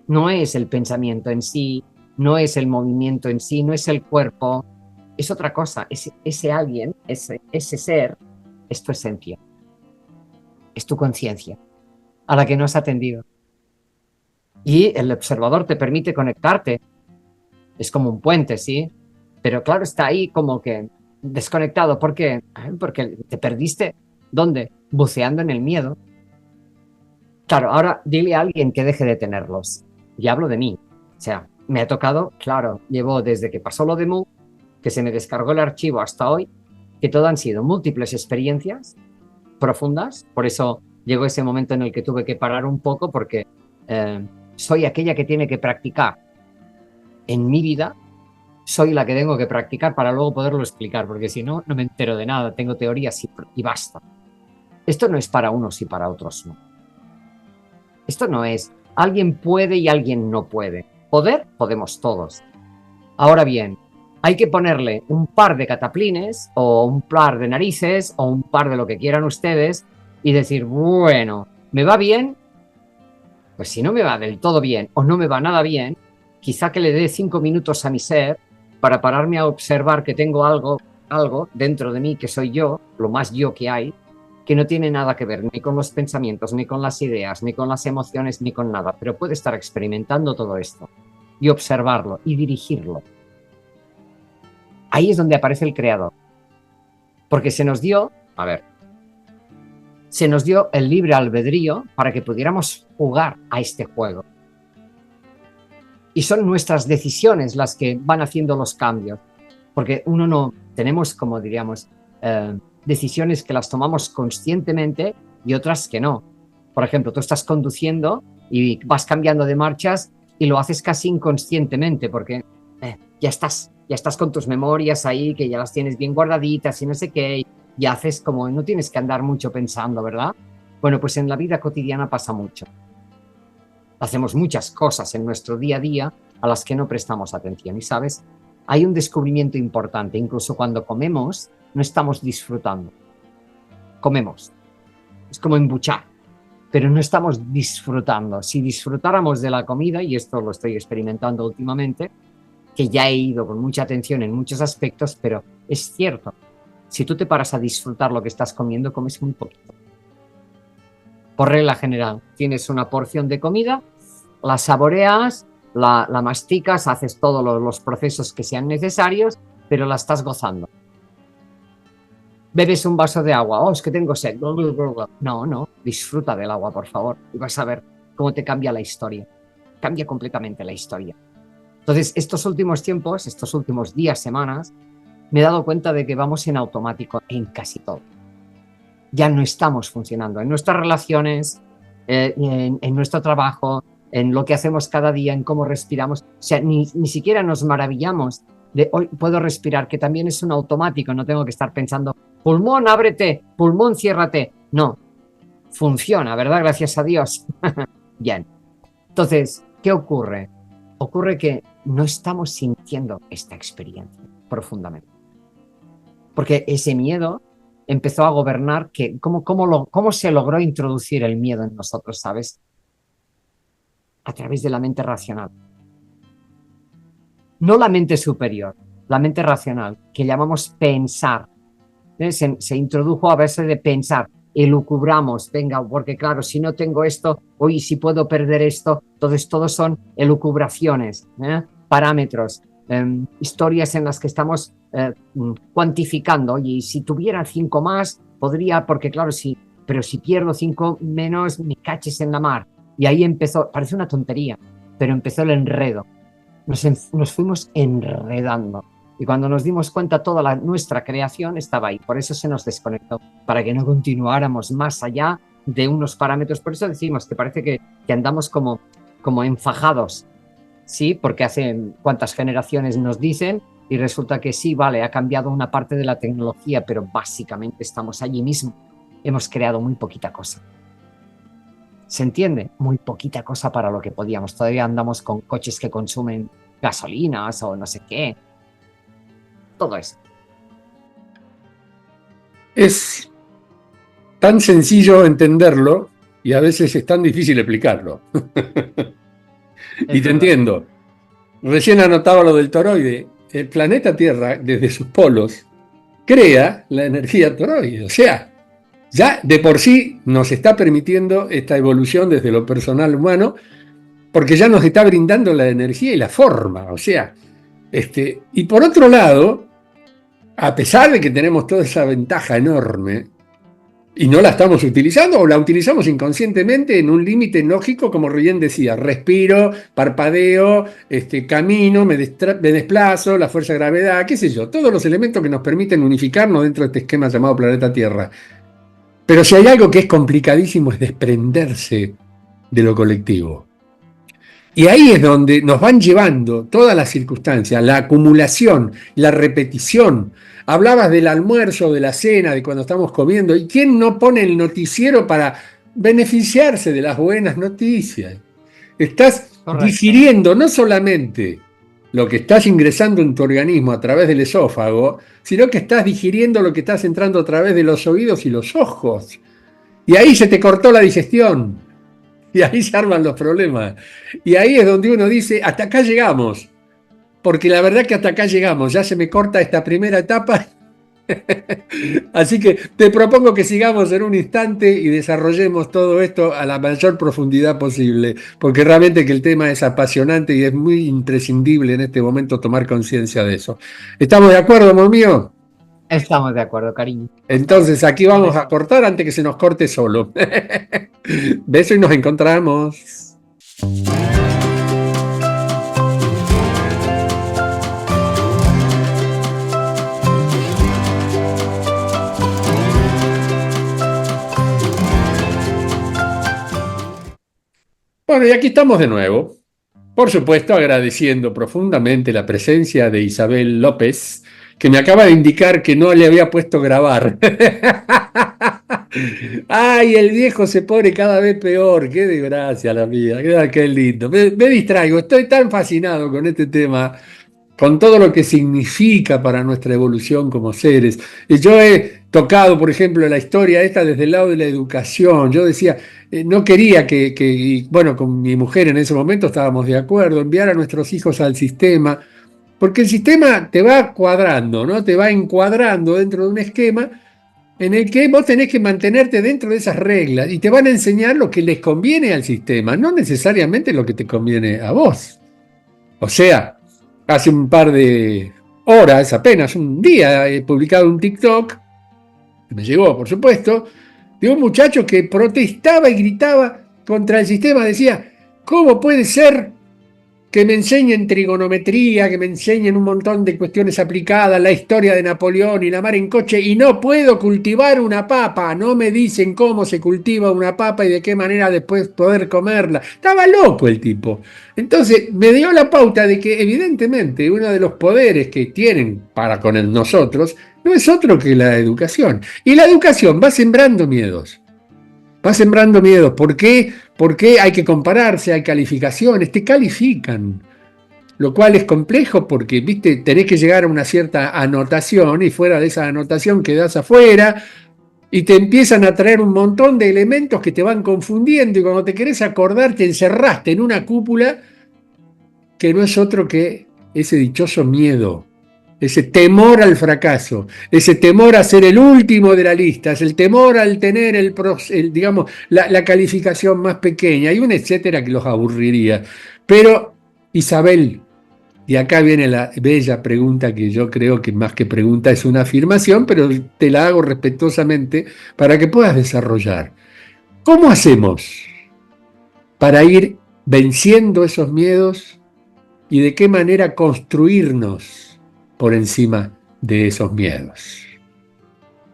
Speaker 2: no es el pensamiento en sí, no es el movimiento en sí, no es el cuerpo, es otra cosa. Ese alguien, ese ser, es tu esencia, es tu conciencia, a la que no has atendido. Y el observador te permite conectarte. Es como un puente, ¿sí? Pero claro, está ahí como que desconectado. ¿Por qué? Porque te perdiste. ¿Dónde? Buceando en el miedo. Claro, ahora dile a alguien que deje de tenerlos. Y hablo de mí. O sea, me ha tocado, claro, llevo desde que pasó lo de Mu, que se me descargó el archivo hasta hoy, que todo han sido múltiples experiencias profundas. Por eso llegó ese momento en el que tuve que parar un poco porque soy aquella que tiene que practicar en mi vida. Soy la que tengo que practicar para luego poderlo explicar, porque si no, no me entero de nada. Tengo teorías y basta. Esto no es para unos y para otros no. Esto no es alguien puede y alguien no puede. Poder, podemos todos. Ahora bien, hay que ponerle un par de cataplines o un par de narices o un par de lo que quieran ustedes y decir, bueno, ¿me va bien? Pues si no me va del todo bien o no me va nada bien, quizá que le dé 5 minutos a mi ser para pararme a observar que tengo algo dentro de mí que soy yo, lo más yo que hay, que no tiene nada que ver ni con los pensamientos, ni con las ideas, ni con las emociones, ni con nada, pero puede estar experimentando todo esto y observarlo y dirigirlo. Ahí es donde aparece el creador. Porque se nos dio el libre albedrío para que pudiéramos jugar a este juego. Y son nuestras decisiones las que van haciendo los cambios. Porque uno no, tenemos, como diríamos, decisiones que las tomamos conscientemente y otras que no. Por ejemplo, tú estás conduciendo y vas cambiando de marchas y lo haces casi inconscientemente porque ya estás con tus memorias ahí, que ya las tienes bien guardaditas y no sé qué, y haces como, no tienes que andar mucho pensando, ¿verdad? Bueno, pues en la vida cotidiana pasa mucho. Hacemos muchas cosas en nuestro día a día a las que no prestamos atención. Y, ¿sabes? Hay un descubrimiento importante. Incluso cuando comemos, no estamos disfrutando. Comemos. Es como embuchar, pero no estamos disfrutando. Si disfrutáramos de la comida, y esto lo estoy experimentando últimamente, que ya he ido con mucha atención en muchos aspectos, pero es cierto. Si tú te paras a disfrutar lo que estás comiendo, comes muy poquito. Por regla general, tienes una porción de comida, la saboreas, la masticas, haces todos los procesos que sean necesarios, pero la estás gozando. Bebes un vaso de agua, oh, es que tengo sed. No, disfruta del agua, por favor, y vas a ver cómo te cambia la historia. Cambia completamente la historia. Entonces, estos últimos tiempos, estos últimos días, semanas, me he dado cuenta de que vamos en automático en casi todo. Ya no estamos funcionando en nuestras relaciones, en nuestro trabajo, en lo que hacemos cada día, en cómo respiramos. O sea, ni siquiera nos maravillamos de hoy puedo respirar, que también es un automático, no tengo que estar pensando, pulmón, ábrete, pulmón, ciérrate. No, funciona, ¿verdad? Gracias a Dios. Bien. Entonces, ¿qué ocurre? Ocurre que no estamos sintiendo esta experiencia profundamente. Porque ese miedo empezó a gobernar, que ¿cómo se logró introducir el miedo en nosotros, sabes? A través de la mente racional. No la mente superior, la mente racional, que llamamos pensar. Se introdujo a base de pensar, elucubramos, venga, porque claro, si no tengo esto, oye, si puedo perder esto, entonces todos son elucubraciones, parámetros, historias en las que estamos cuantificando. Oye, y si tuviera 5 más, podría, porque claro, sí, pero si pierdo 5 menos, me caches en la mar. Y ahí empezó, parece una tontería, pero empezó el enredo. Nos fuimos enredando. Y cuando nos dimos cuenta, toda nuestra creación estaba ahí. Por eso se nos desconectó, para que no continuáramos más allá de unos parámetros. Por eso decimos que parece que andamos como enfajados, ¿sí? Porque hace cuántas generaciones nos dicen y resulta que sí, vale, ha cambiado una parte de la tecnología, pero básicamente estamos allí mismo. Hemos creado muy poquita cosa. ¿Se entiende? Muy poquita cosa para lo que podíamos. Todavía andamos con coches que consumen gasolinas o no sé qué. Todo eso.
Speaker 1: Es tan sencillo entenderlo y a veces es tan difícil explicarlo. Y te entiendo. Recién anotaba lo del toroide. El planeta Tierra, desde sus polos, crea la energía toroide. O sea, ya de por sí nos está permitiendo esta evolución desde lo personal humano, porque ya nos está brindando la energía y la forma. O sea, y por otro lado, a pesar de que tenemos toda esa ventaja enorme, y no la estamos utilizando o la utilizamos inconscientemente en un límite lógico, como bien decía, respiro, parpadeo, camino, me desplazo, la fuerza de gravedad, qué sé yo, todos los elementos que nos permiten unificarnos dentro de este esquema llamado planeta Tierra. Pero si hay algo que es complicadísimo es desprenderse de lo colectivo. Y ahí es donde nos van llevando todas las circunstancias, la acumulación, la repetición. Hablabas del almuerzo, de la cena, de cuando estamos comiendo. ¿Y quién no pone el noticiero para beneficiarse de las buenas noticias? Estás digiriendo no solamente lo que estás ingresando en tu organismo a través del esófago, sino que estás digiriendo lo que estás entrando a través de los oídos y los ojos. Y ahí se te cortó la digestión. Y ahí se arman los problemas. Y ahí es donde uno dice, hasta acá llegamos. Porque la verdad que hasta acá llegamos. Ya se me corta esta primera etapa. Así que te propongo que sigamos en un instante y desarrollemos todo esto a la mayor profundidad posible. Porque realmente que el tema es apasionante y es muy imprescindible en este momento tomar conciencia de eso. ¿Estamos de acuerdo, amor mío?
Speaker 2: Estamos de acuerdo, cariño.
Speaker 1: Entonces aquí vamos a cortar antes que se nos corte solo. Beso y nos encontramos. Bueno, y aquí estamos de nuevo. Por supuesto, agradeciendo profundamente la presencia de Isabel López, que me acaba de indicar que no le había puesto grabar. Ay, el viejo se pone cada vez peor. Qué desgracia la mía. Qué lindo. Me distraigo. Estoy tan fascinado con este tema, con todo lo que significa para nuestra evolución como seres. Y yo he tocado, por ejemplo, la historia esta desde el lado de la educación. Yo decía, no quería bueno, con mi mujer en ese momento estábamos de acuerdo, enviar a nuestros hijos al sistema, porque el sistema te va cuadrando, ¿no? Te va encuadrando dentro de un esquema en el que vos tenés que mantenerte dentro de esas reglas y te van a enseñar lo que les conviene al sistema, no necesariamente lo que te conviene a vos. O sea, hace un par de horas, apenas un día, he publicado un TikTok, que me llegó, por supuesto, de un muchacho que protestaba y gritaba contra el sistema. Decía, ¿cómo puede ser que me enseñen trigonometría, que me enseñen un montón de cuestiones aplicadas, la historia de Napoleón y la mar en coche, y no puedo cultivar una papa? No me dicen cómo se cultiva una papa y de qué manera después poder comerla. Estaba loco el tipo. Entonces me dio la pauta de que evidentemente uno de los poderes que tienen para con nosotros no es otro que la educación. Y la educación va sembrando miedos. Va sembrando miedos. ¿Por qué? Porque hay que compararse, hay calificaciones, te califican. Lo cual es complejo porque, viste, tenés que llegar a una cierta anotación y fuera de esa anotación quedás afuera y te empiezan a traer un montón de elementos que te van confundiendo y cuando te querés acordar te encerraste en una cúpula que no es otro que ese dichoso miedo. Ese temor al fracaso, ese temor a ser el último de la lista, es el temor al tener digamos, la calificación más pequeña y un etcétera que los aburriría. Pero, Isabel, Y acá viene la bella pregunta que yo creo que más que pregunta es una afirmación, pero te la hago respetuosamente para que puedas desarrollar. ¿Cómo hacemos para ir venciendo esos miedos y de qué manera construirnos por encima de esos miedos?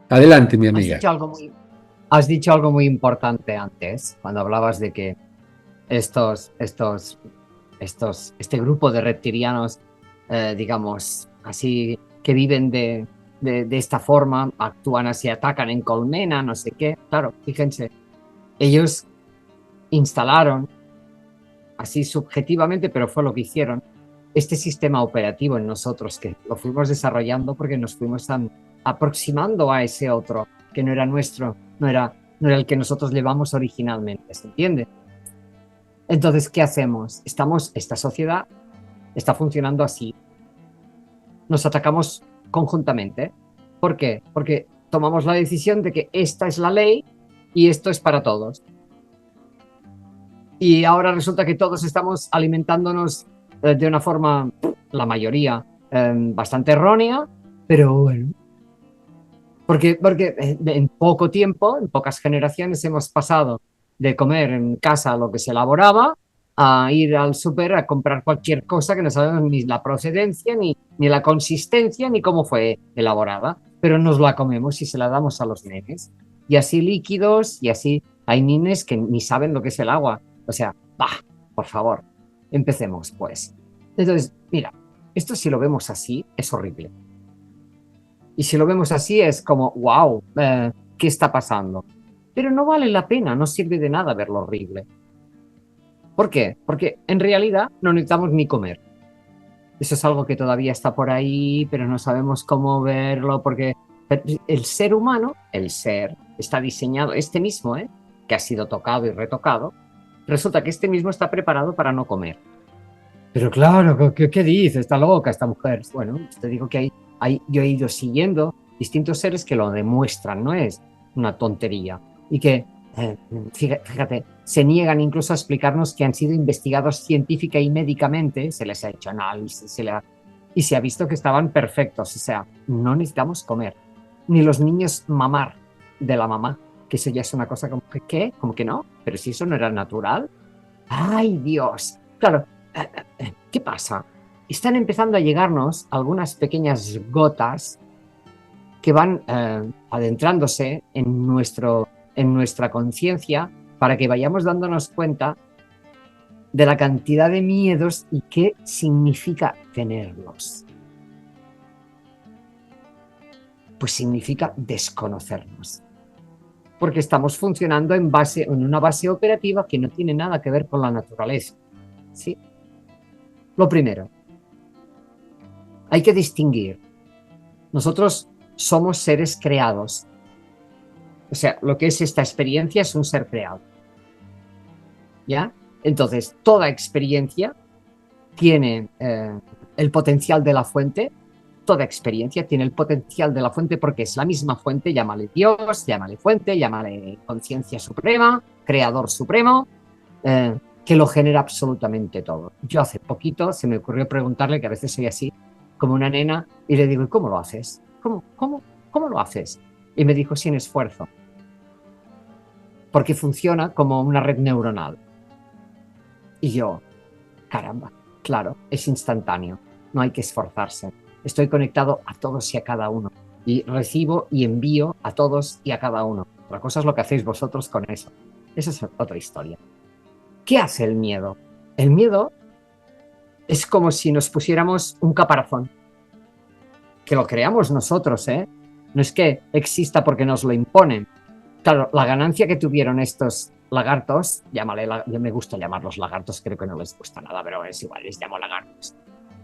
Speaker 1: Adelante, mi
Speaker 2: Has
Speaker 1: amiga.
Speaker 2: dicho algo muy, has dicho algo muy importante antes, cuando hablabas de que este grupo de reptilianos, digamos, así, que viven de esta forma, actúan así, atacan en colmena, no sé qué. Claro, fíjense, ellos instalaron, así subjetivamente, pero fue lo que hicieron, este sistema operativo en nosotros, que lo fuimos desarrollando porque nos fuimos aproximando a ese otro, que no era nuestro, no era el que nosotros llevamos originalmente, ¿se entiende? Entonces, ¿qué hacemos? Esta sociedad está funcionando así. Nos atacamos conjuntamente. ¿Por qué? Porque tomamos la decisión de que esta es la ley y esto es para todos. Y ahora resulta que todos estamos alimentándonos de una forma, la mayoría, bastante errónea, pero bueno. Porque en poco tiempo, en pocas generaciones, hemos pasado de comer en casa lo que se elaboraba a ir al súper a comprar cualquier cosa que no sabemos ni la procedencia, ni la consistencia, ni cómo fue elaborada, pero nos la comemos y se la damos a los nenes. Y así líquidos, y así hay nenes que ni saben lo que es el agua. O sea, bah, por favor, empecemos pues. Entonces, mira, esto si lo vemos así es horrible. Y si lo vemos así es como, wow, ¿qué está pasando? Pero no vale la pena, no sirve de nada ver lo horrible. ¿Por qué? Porque en realidad no necesitamos ni comer. Eso es algo que todavía está por ahí, pero no sabemos cómo verlo, porque el ser humano, el ser, está diseñado, este mismo, que ha sido tocado y retocado, resulta que este mismo está preparado para no comer. Pero claro, ¿qué dice? Está loca esta mujer. Bueno, te digo que yo he ido siguiendo distintos seres que lo demuestran, no es una tontería. Y que, fíjate, se niegan incluso a explicarnos que han sido investigados científica y médicamente, se les ha hecho análisis, y se ha visto que estaban perfectos. O sea, no necesitamos comer. Ni los niños mamar de la mamá, que eso ya es una cosa como que, ¿qué? Como que no, pero si eso no era natural. ¡Ay, Dios! Claro, ¿qué pasa? Están empezando a llegarnos algunas pequeñas gotas que van adentrándose en nuestra conciencia para que vayamos dándonos cuenta de la cantidad de miedos y qué significa tenerlos. Pues significa desconocernos. Porque estamos funcionando en una base operativa que no tiene nada que ver con la naturaleza. ¿Sí? Lo primero, hay que distinguir. Nosotros somos seres creados. O sea, lo que es esta experiencia es un ser creado. ¿Ya? Entonces, toda experiencia tiene el potencial de la fuente. Toda experiencia tiene el potencial de la fuente porque es la misma fuente. Llámale Dios, llámale fuente, llámale conciencia suprema, creador supremo. Que lo genera absolutamente todo. Yo hace poquito se me ocurrió preguntarle, que a veces soy así, como una nena, y le digo, ¿y cómo lo haces? ¿Cómo lo haces? Y me dijo, sin esfuerzo. Porque funciona como una red neuronal. Y yo, caramba, claro, es instantáneo, no hay que esforzarse. Estoy conectado a todos y a cada uno. Y recibo y envío a todos y a cada uno. Otra cosa es lo que hacéis vosotros con eso. Esa es otra historia. ¿Qué hace el miedo? El miedo es como si nos pusiéramos un caparazón, que lo creamos nosotros, ¿eh? No es que exista porque nos lo imponen. Claro, la ganancia que tuvieron estos lagartos, yo me gusta llamarlos lagartos, creo que no les gusta nada, pero es igual, les llamo lagartos.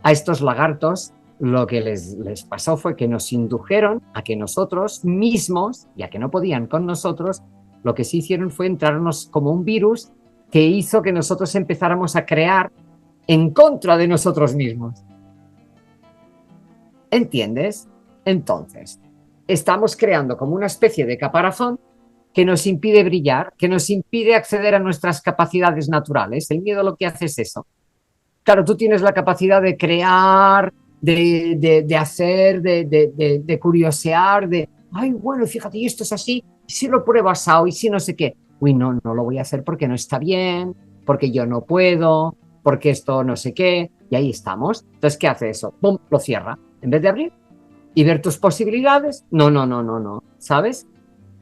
Speaker 2: A estos lagartos lo que les pasó fue que nos indujeron a que nosotros mismos, ya que no podían con nosotros, lo que sí hicieron fue entrarnos como un virus que hizo que nosotros empezáramos a crear en contra de nosotros mismos. ¿Entiendes? Entonces, estamos creando como una especie de caparazón que nos impide brillar, que nos impide acceder a nuestras capacidades naturales. El miedo lo que hace es eso. claro, tú tienes la capacidad de crear, de hacer, de curiosear, ay, bueno, fíjate, y esto es así, y si lo pruebas y si no sé qué. Uy, no, no lo voy a hacer porque no está bien, porque yo no puedo, porque esto no sé qué, y ahí estamos. Entonces, ¿qué hace eso? ¡Pum! Lo cierra. En vez de abrir y ver tus posibilidades, no, no, no, no, no, ¿sabes?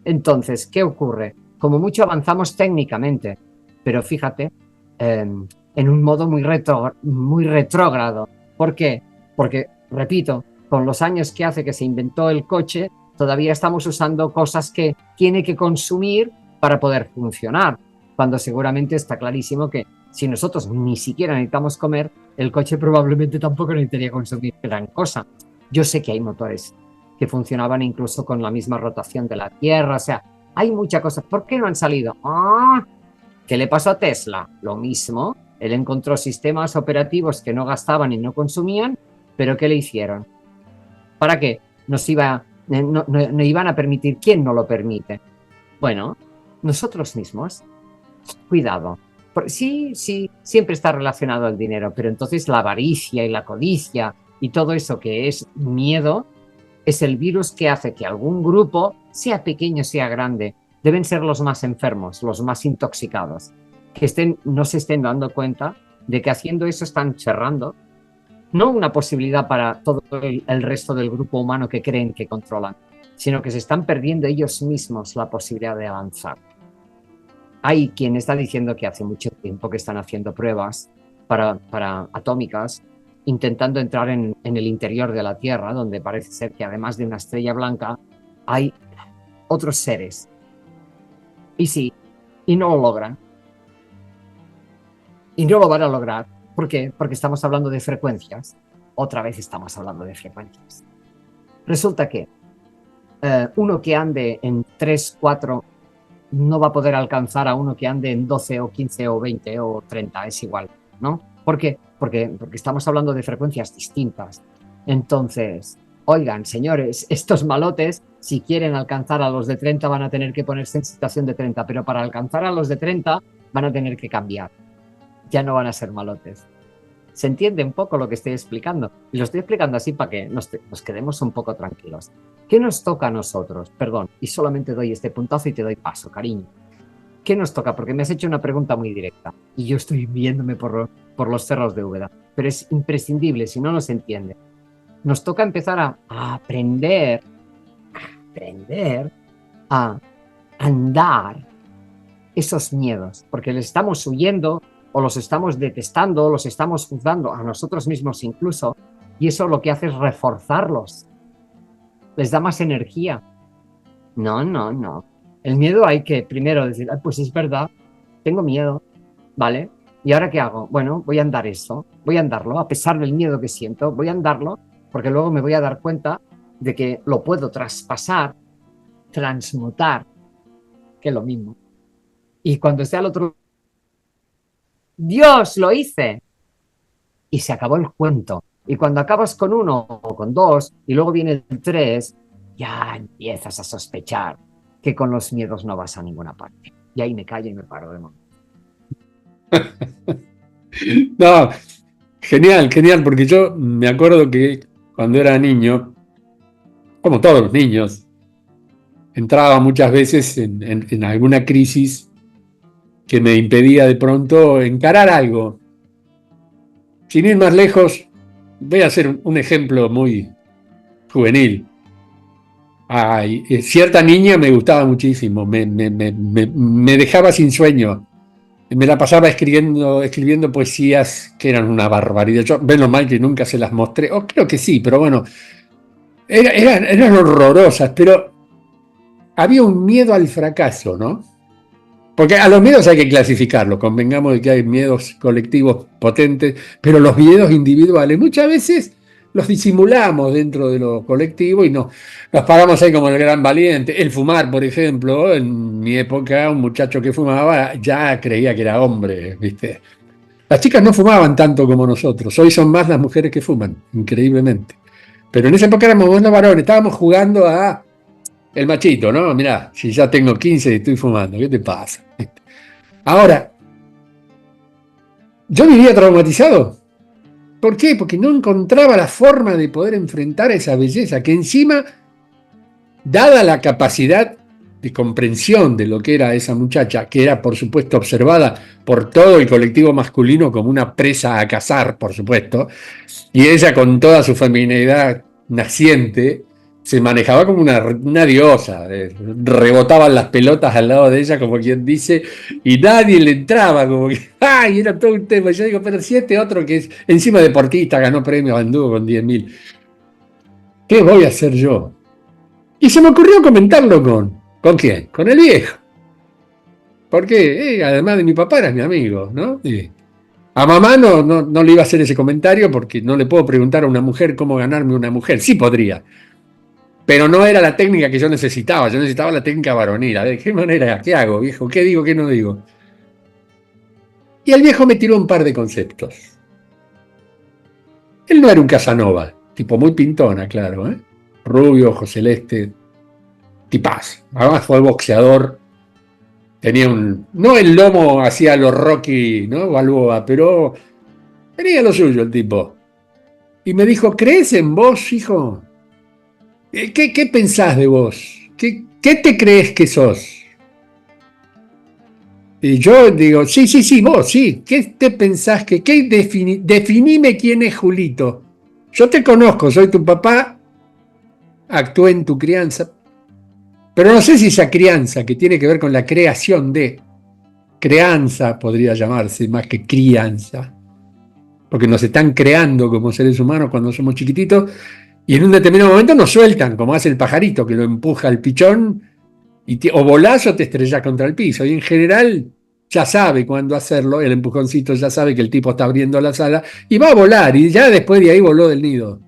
Speaker 2: Entonces, ¿qué ocurre? Como mucho avanzamos técnicamente, pero fíjate, en un modo muy retrógrado. ¿Por qué? Porque, repito, con los años que hace que se inventó el coche, todavía estamos usando cosas que tiene que consumir para poder funcionar, cuando seguramente está clarísimo que si nosotros ni siquiera necesitamos comer, el coche probablemente tampoco necesitaría consumir gran cosa. Yo sé que hay motores que funcionaban incluso con la misma rotación de la Tierra, o sea, hay muchas cosas. ¿Por qué no han salido? ¿Qué le pasó a Tesla? Lo mismo, él encontró sistemas operativos que no gastaban y no consumían, pero ¿qué le hicieron? ¿Para qué? No iban a permitir. ¿Quién no lo permite? Bueno, nosotros mismos. Cuidado. Sí, sí, siempre está relacionado al dinero, pero entonces la avaricia y la codicia y todo eso que es miedo es el virus que hace que algún grupo, sea pequeño, sea grande, deben ser los más enfermos, los más intoxicados, que no se estén dando cuenta de que haciendo eso están cerrando, no una posibilidad para todo el resto del grupo humano que creen que controlan, sino que se están perdiendo ellos mismos la posibilidad de avanzar. Hay quien está diciendo que hace mucho tiempo que están haciendo pruebas para atómicas, intentando entrar en el interior de la Tierra, donde parece ser que además de una estrella blanca hay otros seres. Y sí, y no lo logran. Y no lo van a lograr. ¿Por qué? Porque estamos hablando de frecuencias. Otra vez estamos hablando de frecuencias. Resulta que uno que ande en 3, 4 no va a poder alcanzar a uno que ande en 12 o 15 o 20 o 30, es igual, ¿no? ¿Por qué? Porque estamos hablando de frecuencias distintas. Entonces, oigan, señores, estos malotes, si quieren alcanzar a los de 30 van a tener que ponerse en situación de 30, pero para alcanzar a los de 30 van a tener que cambiar. Ya no van a ser malotes. ¿Se entiende un poco lo que estoy explicando? Y lo estoy explicando así para que nos quedemos un poco tranquilos. ¿Qué nos toca a nosotros? Perdón, y solamente doy este puntazo y te doy paso, cariño. ¿Qué nos toca? Porque me has hecho una pregunta muy directa y yo estoy viéndome por los cerros de Úbeda, pero es imprescindible, si no, no se entiende. Nos toca empezar a aprender a andar esos miedos, porque les estamos huyendo o los estamos detestando o los estamos juzgando a nosotros mismos incluso, y eso lo que hace es reforzarlos, les da más energía. No, no, no. El miedo hay que primero decir, pues es verdad, tengo miedo, ¿vale? ¿Y ahora qué hago? Bueno, voy a andar eso, voy a andarlo, a pesar del miedo que siento, voy a andarlo, porque luego me voy a dar cuenta de que lo puedo traspasar, transmutar, que es lo mismo. Y cuando esté al otro, Dios, lo hice. Y se acabó el cuento. Y cuando acabas con 1 o con 2 y luego viene el 3, ya empiezas a sospechar que con los miedos no vas a ninguna parte. Y ahí me callo y me paro de momento.
Speaker 1: No, genial, genial, porque yo me acuerdo que cuando era niño, como todos los niños, entraba muchas veces en alguna crisis que me impedía de pronto encarar algo. Sin ir más lejos, voy a hacer un ejemplo muy juvenil. Ay, cierta niña me gustaba muchísimo, me dejaba sin sueño. Me la pasaba escribiendo poesías que eran una barbaridad. Yo, menos mal que nunca se las mostré, o creo que sí, pero bueno, eran horrorosas, pero había un miedo al fracaso, ¿no? Porque a los miedos hay que clasificarlos, convengamos de que hay miedos colectivos potentes, pero los miedos individuales muchas veces los disimulamos dentro de lo colectivo y nos paramos ahí como el gran valiente. El fumar, por ejemplo, en mi época, un muchacho que fumaba ya creía que era hombre, ¿viste? Las chicas no fumaban tanto como nosotros, hoy son más las mujeres que fuman, increíblemente. Pero en esa época éramos buenos varones, estábamos jugando a el machito, ¿no? Mirá, si ya tengo 15 y estoy fumando, ¿qué te pasa? Ahora, yo vivía traumatizado ¿Por qué? Porque no encontraba la forma de poder enfrentar esa belleza, que encima, dada la capacidad de comprensión de lo que era esa muchacha, que era por supuesto observada por todo el colectivo masculino como una presa a cazar, por supuesto, y ella con toda su feminidad naciente se manejaba como una diosa, rebotaban las pelotas al lado de ella como quien dice, y nadie le entraba, como que, ¡ay! Era todo un tema. Yo digo, pero si este otro que es encima deportista, ganó premio, anduvo con 10.000, ¿qué voy a hacer yo? Y se me ocurrió comentarlo ¿con quién? Con el viejo. Porque además de mi papá era mi amigo, ¿no? Y a mamá no le iba a hacer ese comentario porque no le puedo preguntar a una mujer cómo ganarme una mujer. Sí podría, pero no era la técnica que yo necesitaba. Yo necesitaba la técnica varonil. ¿De qué manera? ¿Qué hago, viejo? ¿Qué digo? ¿Qué no digo? Y el viejo me tiró un par de conceptos. Él no era un Casanova, tipo muy pintona, claro, ¿eh? Rubio, ojo celeste, tipazo. Además fue boxeador. Tenía no el lomo hacía los Rocky, ¿no? Balboa, pero tenía lo suyo el tipo. Y me dijo, ¿crees en vos, hijo? ¿Qué pensás de vos? ¿Qué te crees que sos? Y yo digo, sí, vos, sí. ¿Qué te pensás que? Definime quién es Julito. Yo te conozco, soy tu papá, actué en tu crianza, pero no sé si esa crianza que tiene que ver con la creación de crianza, podría llamarse más que crianza, porque nos están creando como seres humanos cuando somos chiquititos, y en un determinado momento nos sueltan, como hace el pajarito, que lo empuja al pichón, o volás o te estrellás contra el piso. Y en general ya sabe cuándo hacerlo, el empujoncito ya sabe que el tipo está abriendo la sala, y va a volar, y ya después de ahí voló del nido.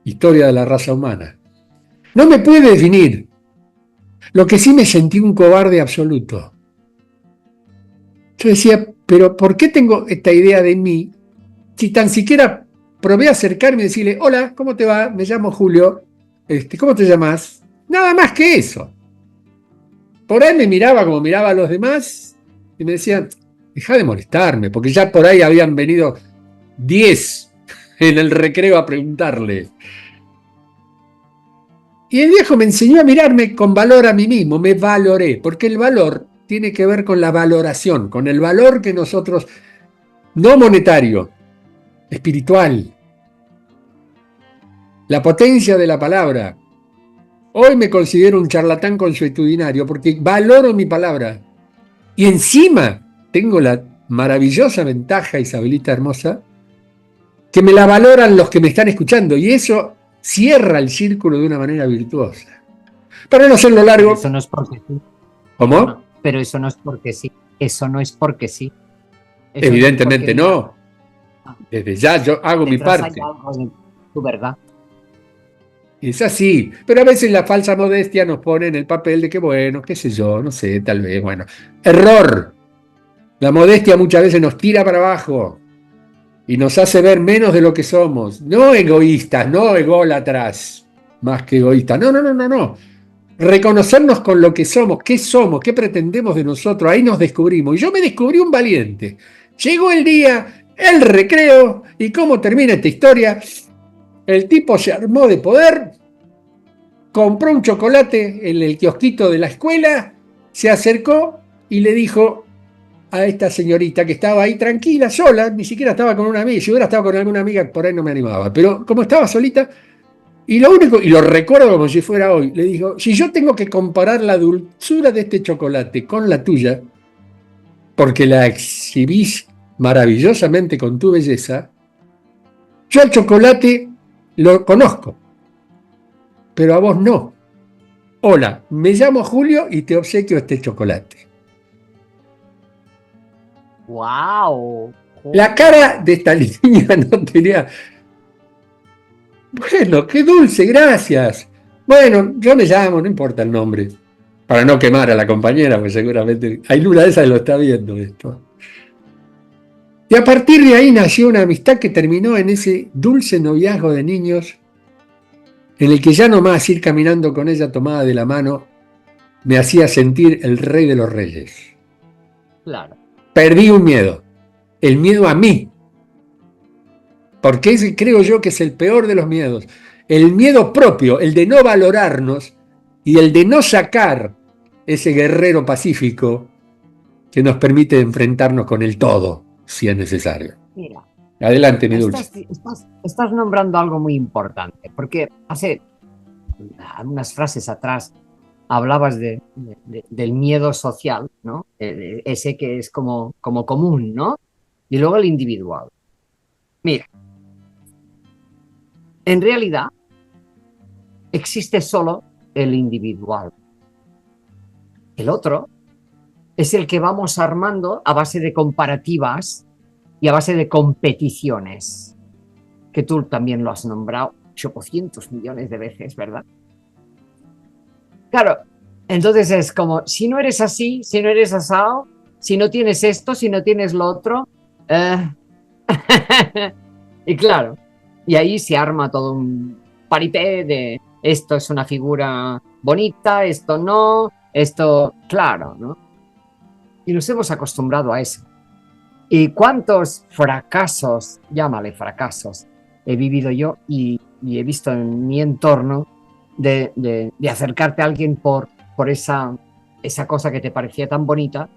Speaker 1: Historia de la raza humana. No me puede definir. Lo que sí me sentí un cobarde absoluto. Yo decía, pero ¿por qué tengo esta idea de mí si tan siquiera probé a acercarme y decirle, hola, ¿cómo te va? Me llamo Julio. ¿Cómo te llamas? Nada más que eso. Por ahí me miraba como miraba a los demás y me decían, deja de molestarme, porque ya por ahí habían venido 10 en el recreo a preguntarle. Y el viejo me enseñó a mirarme con valor a mí mismo, me valoré, porque el valor tiene que ver con la valoración, con el valor que nosotros, no monetario, espiritual, la potencia de la palabra. Hoy me considero un charlatán consuetudinario porque valoro mi palabra. Y encima tengo la maravillosa ventaja, Isabelita hermosa, que me la valoran los que me están escuchando. Y eso cierra el círculo de una manera virtuosa. Para no hacerlo largo.
Speaker 2: Pero eso no es porque sí.
Speaker 1: ¿Cómo?
Speaker 2: No, pero eso no es porque sí. Eso no es porque sí. Eso
Speaker 1: Evidentemente
Speaker 2: es
Speaker 1: no. Desde ya yo hago mi parte.
Speaker 2: Hay algo de tu verdad.
Speaker 1: Es así, pero a veces la falsa modestia nos pone en el papel de que, bueno, qué sé yo, no sé, tal vez, bueno. Error. La modestia muchas veces nos tira para abajo y nos hace ver menos de lo que somos. No egoístas, no ególatras, más que egoístas. No. Reconocernos con lo que somos, qué pretendemos de nosotros, ahí nos descubrimos. Y yo me descubrí un valiente. Llegó el día, el recreo, y cómo termina esta historia. El tipo se armó de poder, compró un chocolate en el kiosquito de la escuela, se acercó y le dijo a esta señorita que estaba ahí tranquila, sola, ni siquiera estaba con una amiga, si hubiera estado con alguna amiga por ahí no me animaba, pero como estaba solita, y lo recuerdo como si fuera hoy, le dijo, si yo tengo que comparar la dulzura de este chocolate con la tuya, porque la exhibís maravillosamente con tu belleza, yo el chocolate lo conozco, pero a vos no. Hola, me llamo Julio y te obsequio este chocolate.
Speaker 2: ¡Wow!
Speaker 1: La cara de esta niña no tenía... Bueno, qué dulce, gracias. Bueno, yo me llamo, no importa el nombre, para no quemar a la compañera, porque seguramente hay una de esas que lo está viendo esto. Y a partir de ahí nació una amistad que terminó en ese dulce noviazgo de niños, en el que ya nomás ir caminando con ella tomada de la mano me hacía sentir el rey de los reyes.
Speaker 2: Claro.
Speaker 1: Perdí un miedo, el miedo a mí. porque ese creo yo que es el peor de los miedos. El miedo propio, el de no valorarnos y el de no sacar ese guerrero pacífico que nos permite enfrentarnos con el todo, si es necesario.
Speaker 2: Mira,
Speaker 1: Adelante, mi dulce.
Speaker 2: estás nombrando algo muy importante, porque hace unas frases atrás hablabas del miedo social, ¿no? Ese que es como común, ¿no? Y luego el individual. Mira, en realidad existe solo el individual. El otro es el que vamos armando a base de comparativas y a base de competiciones, que tú también lo has nombrado 800 millones de veces, ¿verdad? Claro, entonces es como, si no eres así, si no eres asado, si no tienes esto, si no tienes lo otro, y claro, y ahí se arma todo un paripé de esto es una figura bonita, esto no, esto, claro, ¿no? Y nos hemos acostumbrado a eso. ¿Y cuántos fracasos, llámale fracasos, he vivido yo y he visto en mi entorno de acercarte a alguien por esa cosa que te parecía tan bonita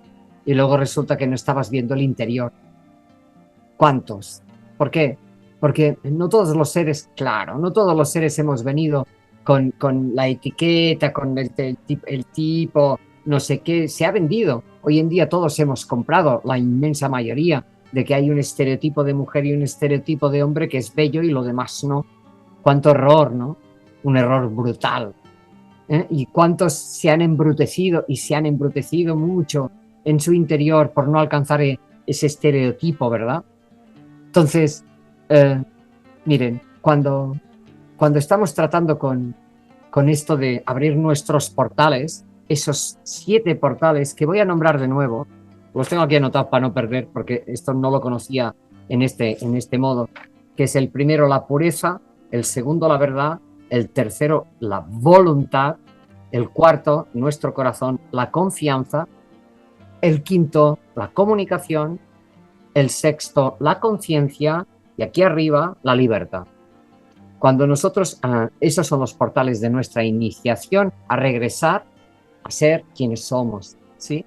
Speaker 2: y luego resulta que no estabas viendo el interior? ¿Cuántos? ¿Por qué? Porque no todos los seres, claro, no todos los seres hemos venido con la etiqueta, con el tipo, no sé qué, se ha vendido. Hoy en día todos hemos comprado, la inmensa mayoría, de que hay un estereotipo de mujer y un estereotipo de hombre que es bello y lo demás no. Cuánto error, ¿no? Un error brutal. Y cuántos se han embrutecido y se han embrutecido mucho en su interior por no alcanzar ese estereotipo, ¿verdad? Entonces, miren, cuando estamos tratando con esto de abrir nuestros portales, esos 7 portales que voy a nombrar de nuevo, los tengo aquí anotados para no perder, porque esto no lo conocía en este modo, que es el primero la pureza, el segundo la verdad, el tercero la voluntad, el cuarto nuestro corazón, la confianza, el quinto la comunicación, el sexto la conciencia y aquí arriba la libertad. Cuando nosotros, esos son los portales de nuestra iniciación a regresar a ser quienes somos, ¿sí?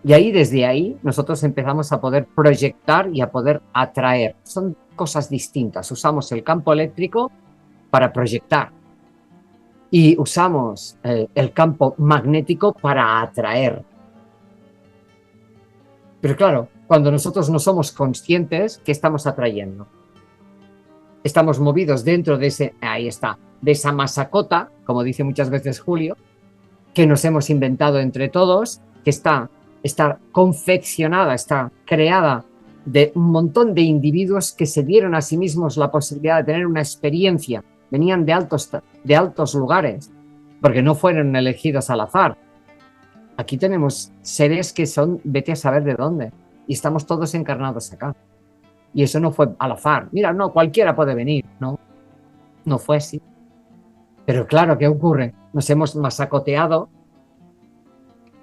Speaker 2: Y ahí, desde ahí, nosotros empezamos a poder proyectar y a poder atraer. Son cosas distintas. Usamos el campo eléctrico para proyectar y usamos el campo magnético para atraer. Pero claro, cuando nosotros no somos conscientes, ¿qué estamos atrayendo? Estamos movidos dentro de de esa masacota, como dice muchas veces Julio, que nos hemos inventado entre todos, que está confeccionada, está creada de un montón de individuos que se dieron a sí mismos la posibilidad de tener una experiencia, venían de altos lugares, porque no fueron elegidos al azar. Aquí tenemos seres que son, vete a saber de dónde, y estamos todos encarnados acá. Y eso no fue al azar. Mira, no, cualquiera puede venir, no fue así. Pero claro, ¿qué ocurre? Nos hemos masacoteado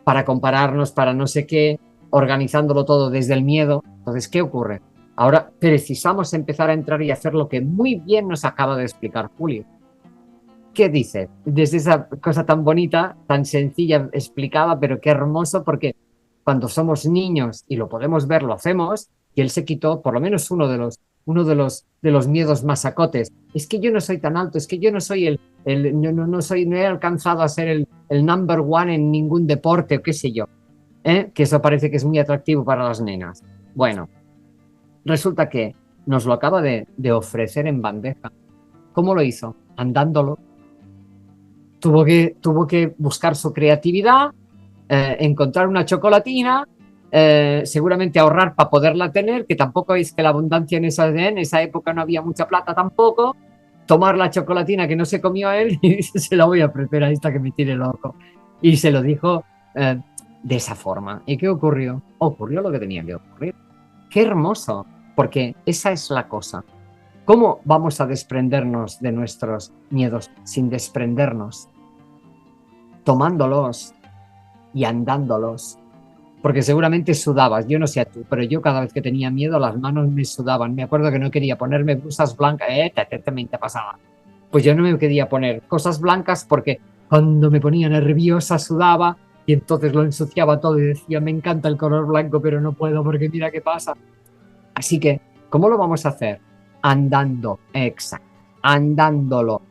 Speaker 2: para compararnos, para no sé qué, organizándolo todo desde el miedo. Entonces, ¿qué ocurre? Ahora precisamos empezar a entrar y hacer lo que muy bien nos acaba de explicar Julio. ¿Qué dice? Desde esa cosa tan bonita, tan sencilla, explicada, pero qué hermoso, porque cuando somos niños y lo podemos ver, lo hacemos, y él se quitó por lo menos uno de los miedos masacotes. Es que yo no soy tan alto, es que yo no soy no he alcanzado a ser el number one en ningún deporte o qué sé yo, que eso parece que es muy atractivo para las nenas. Bueno, resulta que nos lo acaba de ofrecer en bandeja. ¿Cómo lo hizo? Andándolo. Tuvo que buscar su creatividad, encontrar una chocolatina, seguramente ahorrar para poderla tener, que tampoco es que la abundancia en esa época no había mucha plata tampoco, tomar la chocolatina que no se comió él y se la voy a ofrecer a esta que me tire loco. Y se lo dijo de esa forma. ¿Y qué ocurrió? Ocurrió lo que tenía que ocurrir. ¡Qué hermoso! Porque esa es la cosa. ¿Cómo vamos a desprendernos de nuestros miedos sin desprendernos? Tomándolos y andándolos. porque seguramente sudabas. Yo no sé a tú, pero yo cada vez que tenía miedo las manos me sudaban. Me acuerdo que no quería ponerme blusas blancas. También te pasaba. Pues yo no me quería poner cosas blancas porque cuando me ponía nerviosa sudaba y entonces lo ensuciaba todo y decía, me encanta el color blanco, pero no puedo porque mira qué pasa. Así que, ¿cómo lo vamos a hacer? Andando, exacto, andándolo.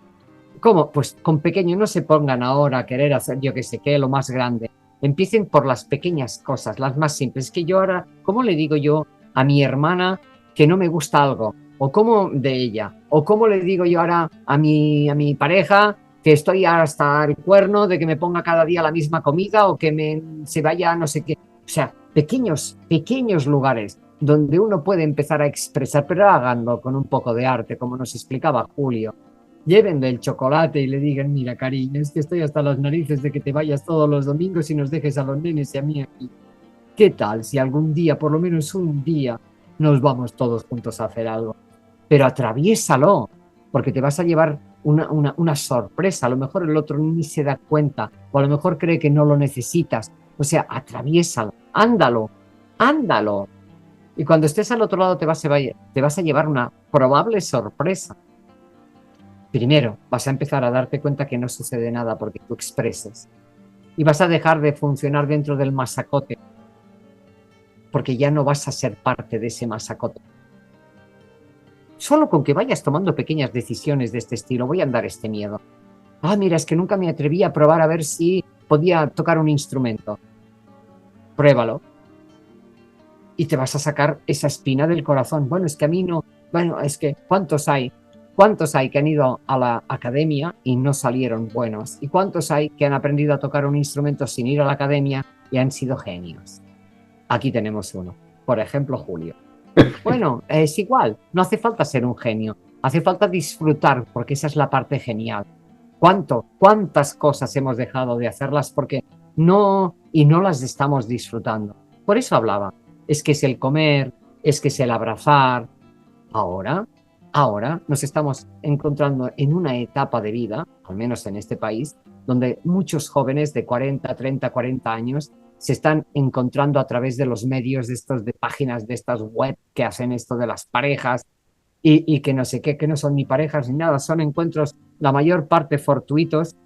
Speaker 2: ¿Cómo? Pues con pequeños, no se pongan ahora a querer hacer yo que sé qué, lo más grande. Empiecen por las pequeñas cosas, las más simples. Que yo ahora, ¿cómo le digo yo a mi hermana que no me gusta algo? ¿O cómo de ella? ¿O cómo le digo yo ahora a mi pareja que estoy hasta el cuerno de que me ponga cada día la misma comida o que se vaya no sé qué? O sea, pequeños lugares donde uno puede empezar a expresar, pero háganlo con un poco de arte, como nos explicaba Julio. Llévenle el chocolate y le digan, mira cariño, es que estoy hasta las narices de que te vayas todos los domingos y nos dejes a los nenes y a mí aquí. ¿Qué tal si algún día, por lo menos un día, nos vamos todos juntos a hacer algo? Pero atraviésalo, porque te vas a llevar una sorpresa. A lo mejor el otro ni se da cuenta, o a lo mejor cree que no lo necesitas. O sea, atraviésalo, ándalo. Y cuando estés al otro lado te vas a llevar una probable sorpresa. Primero, vas a empezar a darte cuenta que no sucede nada porque tú expreses. Y vas a dejar de funcionar dentro del masacote, porque ya no vas a ser parte de ese masacote. Solo con que vayas tomando pequeñas decisiones de este estilo, voy a andar este miedo. Ah, mira, es que nunca me atreví a probar a ver si podía tocar un instrumento. Pruébalo. Y te vas a sacar esa espina del corazón. Bueno, es que a mí no... Bueno, es que ¿cuántos hay? ¿Cuántos hay que han ido a la academia y no salieron buenos? ¿Y cuántos hay que han aprendido a tocar un instrumento sin ir a la academia y han sido genios? Aquí tenemos uno. Por ejemplo, Julio. Bueno, es igual. No hace falta ser un genio. Hace falta disfrutar, porque esa es la parte genial. ¿Cuántas cosas hemos dejado de hacerlas porque no las estamos disfrutando? Por eso hablaba. Es que es el comer, es que es el abrazar. Ahora nos estamos encontrando en una etapa de vida, al menos en este país, donde muchos jóvenes de 40, 30, 40 años se están encontrando a través de los medios de páginas de estas web que hacen esto de las parejas y que no sé qué, que no son ni parejas ni nada, son encuentros la mayor parte fortuitos.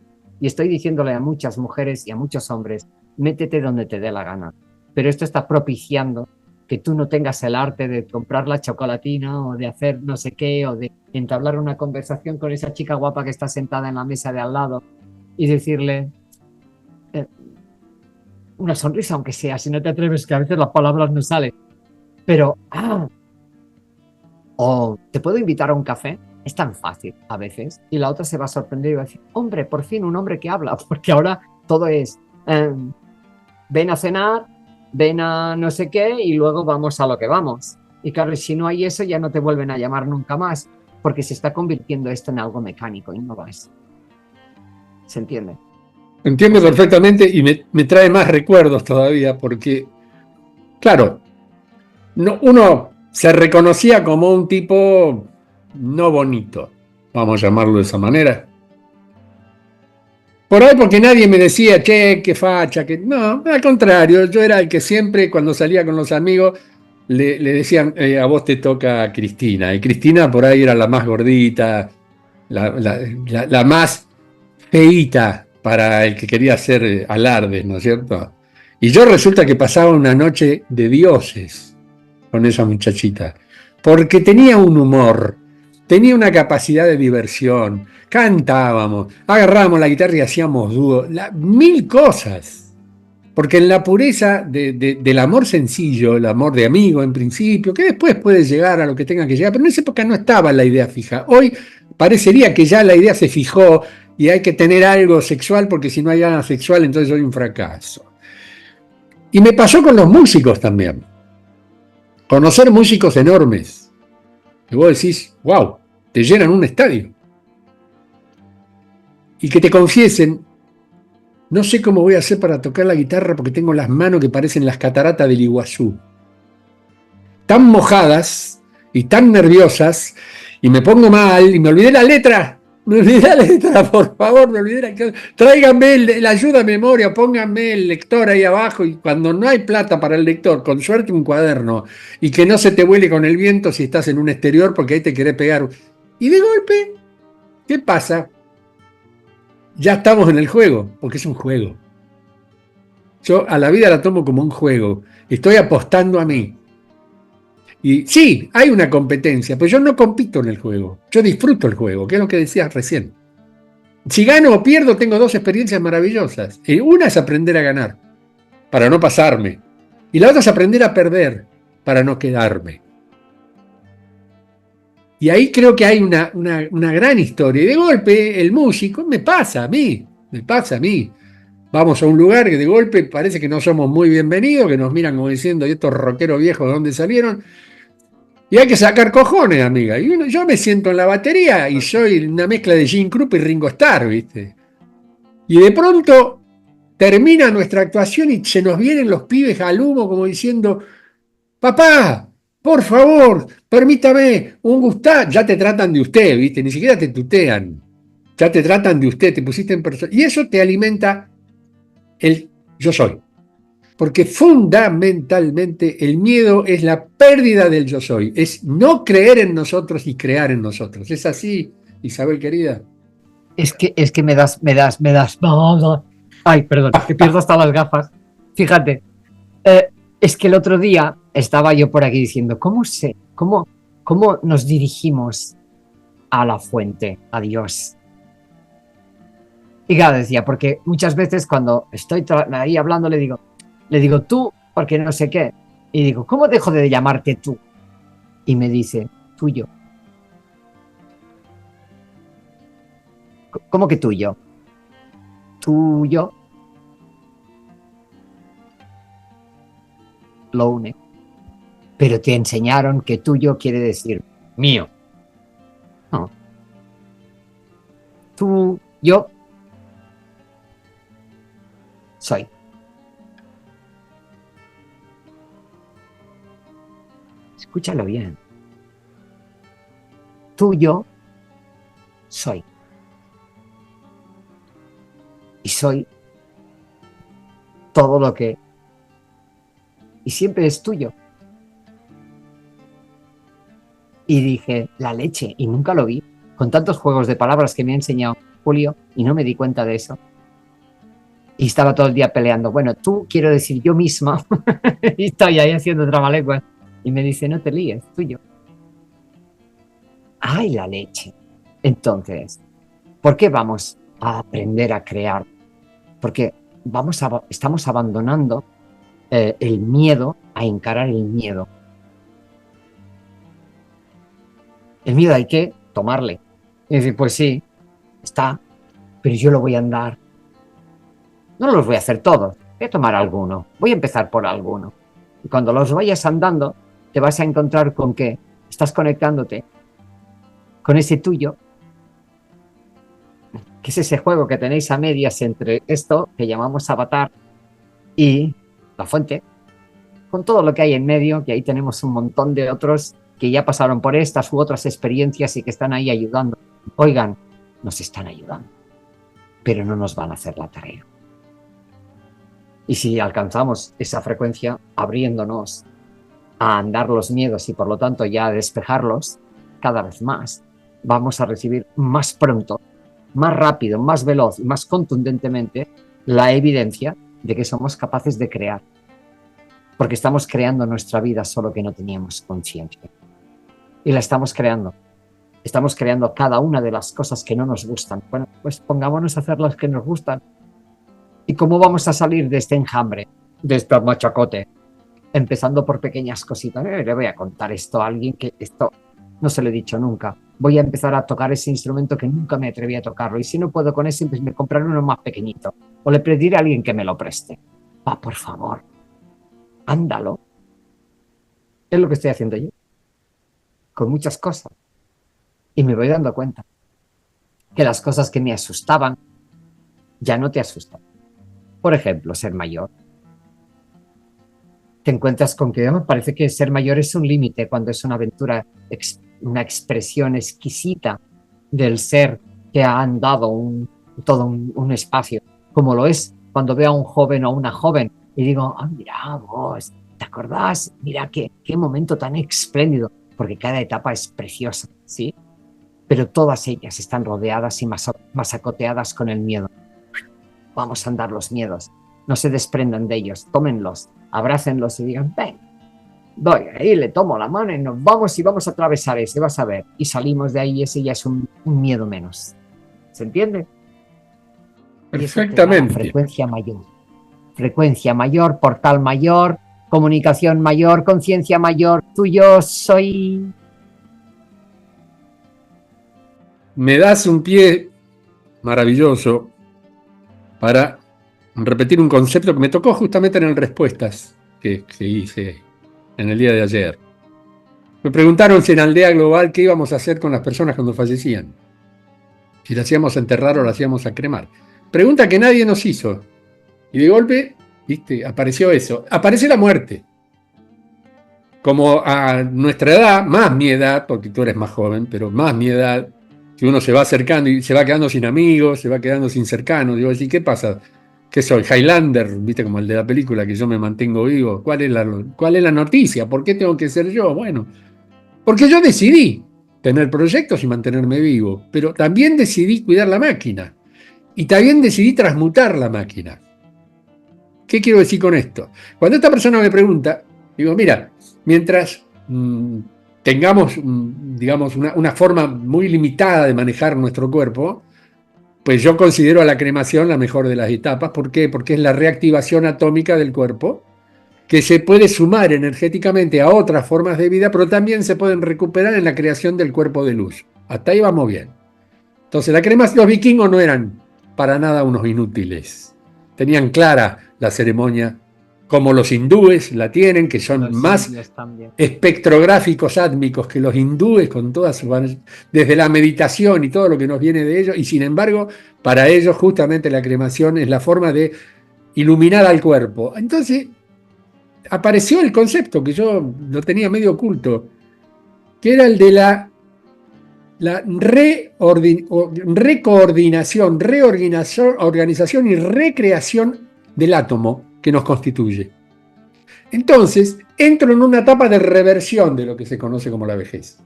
Speaker 2: Y estoy diciéndole a muchas mujeres y a muchos hombres, métete donde te dé la gana. Pero esto está propiciando que tú no tengas el arte de comprar la chocolatina o de hacer no sé qué o de entablar una conversación con esa chica guapa que está sentada en la mesa de al lado y decirle una sonrisa, aunque sea, si no te atreves, que a veces las palabras no salen. Pero, o te puedo invitar a un café, es tan fácil a veces, y la otra se va a sorprender y va a decir, hombre, por fin un hombre que habla, porque ahora todo es, ven a cenar, ven a no sé qué y luego vamos a lo que vamos. Y claro, si no hay eso ya no te vuelven a llamar nunca más, porque se está convirtiendo esto en algo mecánico y no va a eso. ¿Se entiende?
Speaker 1: Entiendo perfectamente y me trae más recuerdos todavía porque, claro, uno se reconocía como un tipo no bonito, vamos a llamarlo de esa manera. Por ahí porque nadie me decía, che, qué facha, que no, al contrario, yo era el que siempre cuando salía con los amigos le decían, a vos te toca Cristina, y Cristina por ahí era la más gordita, la más feíta para el que quería hacer alardes, ¿no es cierto? Y yo resulta que pasaba una noche de dioses con esa muchachita, porque tenía un humor, tenía una capacidad de diversión, cantábamos, agarrábamos la guitarra y hacíamos dúo, mil cosas. Porque en la pureza del amor sencillo, el amor de amigo en principio, que después puede llegar a lo que tenga que llegar, pero en esa época no estaba la idea fija. Hoy parecería que ya la idea se fijó y hay que tener algo sexual porque si no hay nada sexual entonces soy un fracaso. Y me pasó con los músicos también. Conocer músicos enormes. Y vos decís, wow, te llenan un estadio. Y que te confiesen, no sé cómo voy a hacer para tocar la guitarra porque tengo las manos que parecen las cataratas del Iguazú. Tan mojadas y tan nerviosas y me pongo mal y me olvidé la letra. Me olvidé la letra, por favor, me olvidé la... Tráiganme la ayuda a memoria, pónganme el lector ahí abajo y cuando no hay plata para el lector, con suerte un cuaderno y que no se te vuele con el viento si estás en un exterior porque ahí te querés pegar. Y de golpe, ¿qué pasa? Ya estamos en el juego, porque es un juego. Yo a la vida la tomo como un juego. Estoy apostando a mí. Y sí, hay una competencia, pero yo no compito en el juego. Yo disfruto el juego, que es lo que decías recién. Si gano o pierdo, tengo dos experiencias maravillosas. Una es aprender a ganar, para no pasarme. Y la otra es aprender a perder, para no quedarme. Y ahí creo que hay una gran historia. Y de golpe, el músico me pasa a mí. Vamos a un lugar que de golpe parece que no somos muy bienvenidos, que nos miran como diciendo, ¿y estos rockeros viejos de dónde salieron? Y hay que sacar cojones, amiga. Y yo me siento en la batería y soy una mezcla de Gene Krupa y Ringo Starr, ¿viste? Y de pronto termina nuestra actuación y se nos vienen los pibes al humo como diciendo, papá, por favor, permítame, un gustá. Ya te tratan de usted, ¿viste? Ni siquiera te tutean. Ya te tratan de usted, te pusiste en persona. Y eso te alimenta el yo soy. Porque fundamentalmente el miedo es la pérdida del yo soy. Es no creer en nosotros y crear en nosotros. ¿Es así, Isabel querida?
Speaker 2: Es que me das. Ay, perdón, que pierdo hasta las gafas. Fíjate, es que el otro día estaba yo por aquí diciendo, ¿cómo nos dirigimos a la fuente, a Dios? Y claro, decía, porque muchas veces cuando estoy ahí hablando le digo tú, porque no sé qué. Y digo, ¿cómo dejo de llamarte tú? Y me dice, tuyo. ¿Cómo que tuyo? Tuyo. Lo une. Pero te enseñaron que tuyo quiere decir mío. No. Tú, yo, soy. Escúchalo bien. Tuyo, soy. Y soy todo lo que... Y siempre es tuyo. Y dije, la leche, y nunca lo vi. Con tantos juegos de palabras que me ha enseñado Julio, y no me di cuenta de eso. Y estaba todo el día peleando. Bueno, tú quiero decir yo misma. Y estoy ahí haciendo trabalenguas. Y me dice, no te líes, tuyo. ¡Ay, la leche! Entonces, ¿por qué vamos a aprender a crear? Porque estamos abandonando el miedo a encarar el miedo. El miedo hay que tomarle. Y decir, pues sí, está, pero yo lo voy a andar. No los voy a hacer todos, voy a tomar alguno, voy a empezar por alguno. Y cuando los vayas andando, te vas a encontrar con que estás conectándote con ese tuyo, que es ese juego que tenéis a medias entre esto que llamamos avatar y la fuente, con todo lo que hay en medio, que ahí tenemos un montón de otros que ya pasaron por estas u otras experiencias y que están ahí ayudando. Oigan, nos están ayudando, pero no nos van a hacer la tarea. Y si alcanzamos esa frecuencia, abriéndonos a andar los miedos y por lo tanto ya a despejarlos cada vez más, vamos a recibir más pronto, más rápido, más veloz y más contundentemente la evidencia de que somos capaces de crear. Porque estamos creando nuestra vida solo que no teníamos conciencia. Y la estamos creando. Estamos creando cada una de las cosas que no nos gustan. Bueno, pues pongámonos a hacer las que nos gustan. ¿Y cómo vamos a salir de este enjambre, de este machacote? Empezando por pequeñas cositas. Le voy a contar esto a alguien que esto no se lo he dicho nunca. Voy a empezar a tocar ese instrumento que nunca me atreví a tocarlo. Y si no puedo con ese, pues me compraré uno más pequeñito. O le pediré a alguien que me lo preste. Va, por favor. Ándalo. Es lo que estoy haciendo yo. Con muchas cosas. Y me voy dando cuenta que las cosas que me asustaban ya no te asustan. Por ejemplo, ser mayor. Te encuentras con que parece que ser mayor es un límite cuando es una aventura, una expresión exquisita del ser te han dado todo un espacio, como lo es cuando veo a un joven o una joven y digo, mira vos, ¿te acordás? Mira qué momento tan espléndido, porque cada etapa es preciosa, ¿sí? Pero todas ellas están rodeadas y masacoteadas con el miedo. Vamos a andar los miedos, no se desprendan de ellos, tómenlos, abrácenlos y digan, ven, voy, ahí le tomo la mano y nos vamos y vamos a atravesar ese, vas a ver. Y salimos de ahí y ese ya es un miedo menos. ¿Se entiende?
Speaker 1: Perfectamente.
Speaker 2: Frecuencia mayor, portal mayor, comunicación mayor, conciencia mayor. Tú y yo soy...
Speaker 1: Me das un pie maravilloso para repetir un concepto que me tocó justamente en el Respuestas que hice en el día de ayer. Me preguntaron si en Aldea Global qué íbamos a hacer con las personas cuando fallecían. Si las íbamos a enterrar o las íbamos a cremar. Pregunta que nadie nos hizo. Y de golpe, ¿viste? Apareció eso. Apareció la muerte. Como a nuestra edad, más mi edad, porque tú eres más joven, pero más mi edad, que uno se va acercando y se va quedando sin amigos, se va quedando sin cercanos. Digo, ¿y qué pasa? ¿Qué soy? Highlander, ¿viste? Como el de la película, que yo me mantengo vivo. ¿Cuál es la noticia? ¿Por qué tengo que ser yo? Bueno, porque yo decidí tener proyectos y mantenerme vivo, pero también decidí cuidar la máquina. Y también decidí transmutar la máquina. ¿Qué quiero decir con esto? Cuando esta persona me pregunta, digo, mira, mientras tengamos, digamos, una forma muy limitada de manejar nuestro cuerpo, pues yo considero a la cremación la mejor de las etapas. ¿Por qué? Porque es la reactivación atómica del cuerpo, que se puede sumar energéticamente a otras formas de vida, pero también se pueden recuperar en la creación del cuerpo de luz. Hasta ahí vamos bien. Entonces, la cremación, los vikingos no eran para nada unos inútiles. Tenían clara la ceremonia, como los hindúes la tienen, que son más espectrográficos átmicos que los hindúes, con todas sus, desde la meditación y todo lo que nos viene de ellos, y sin embargo, para ellos justamente la cremación es la forma de iluminar al cuerpo. Entonces, apareció el concepto que yo lo tenía medio oculto, que era el de la recoordinación, reorganización y recreación del átomo que nos constituye. Entonces, entro en una etapa de reversión de lo que se conoce como la vejez.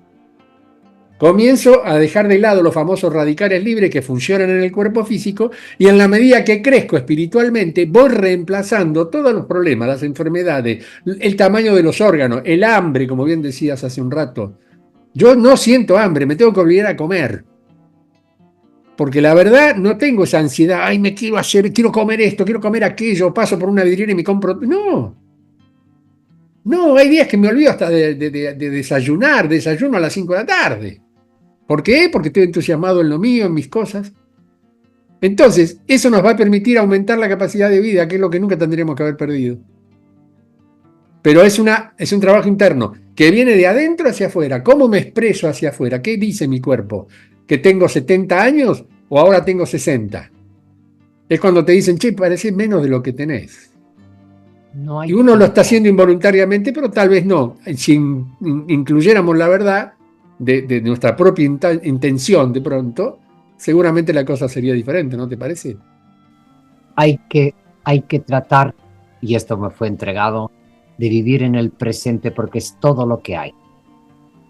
Speaker 1: Comienzo a dejar de lado los famosos radicales libres que funcionan en el cuerpo físico y en la medida que crezco espiritualmente voy reemplazando todos los problemas, las enfermedades, el tamaño de los órganos, el hambre, como bien decías hace un rato. Yo no siento hambre, me tengo que obligar a comer. Porque la verdad no tengo esa ansiedad, ay, quiero comer esto, quiero comer aquello, paso por una vidriera y me compro. No, hay días que me olvido hasta de desayunar, desayuno a las 5 de la tarde. ¿Por qué? Porque estoy entusiasmado en lo mío, en mis cosas. Entonces, eso nos va a permitir aumentar la capacidad de vida, que es lo que nunca tendríamos que haber perdido. Pero es un trabajo interno que viene de adentro hacia afuera. ¿Cómo me expreso hacia afuera? ¿Qué dice mi cuerpo? ¿Que tengo 70 años o ahora tengo 60? Es cuando te dicen, che, pareces menos de lo que tenés. Y uno lo está haciendo involuntariamente, pero tal vez no. Si incluyéramos la verdad de nuestra propia intención de pronto, seguramente la cosa sería diferente, ¿no te parece?
Speaker 2: Hay que tratar, y esto me fue entregado, de vivir en el presente porque es todo lo que hay.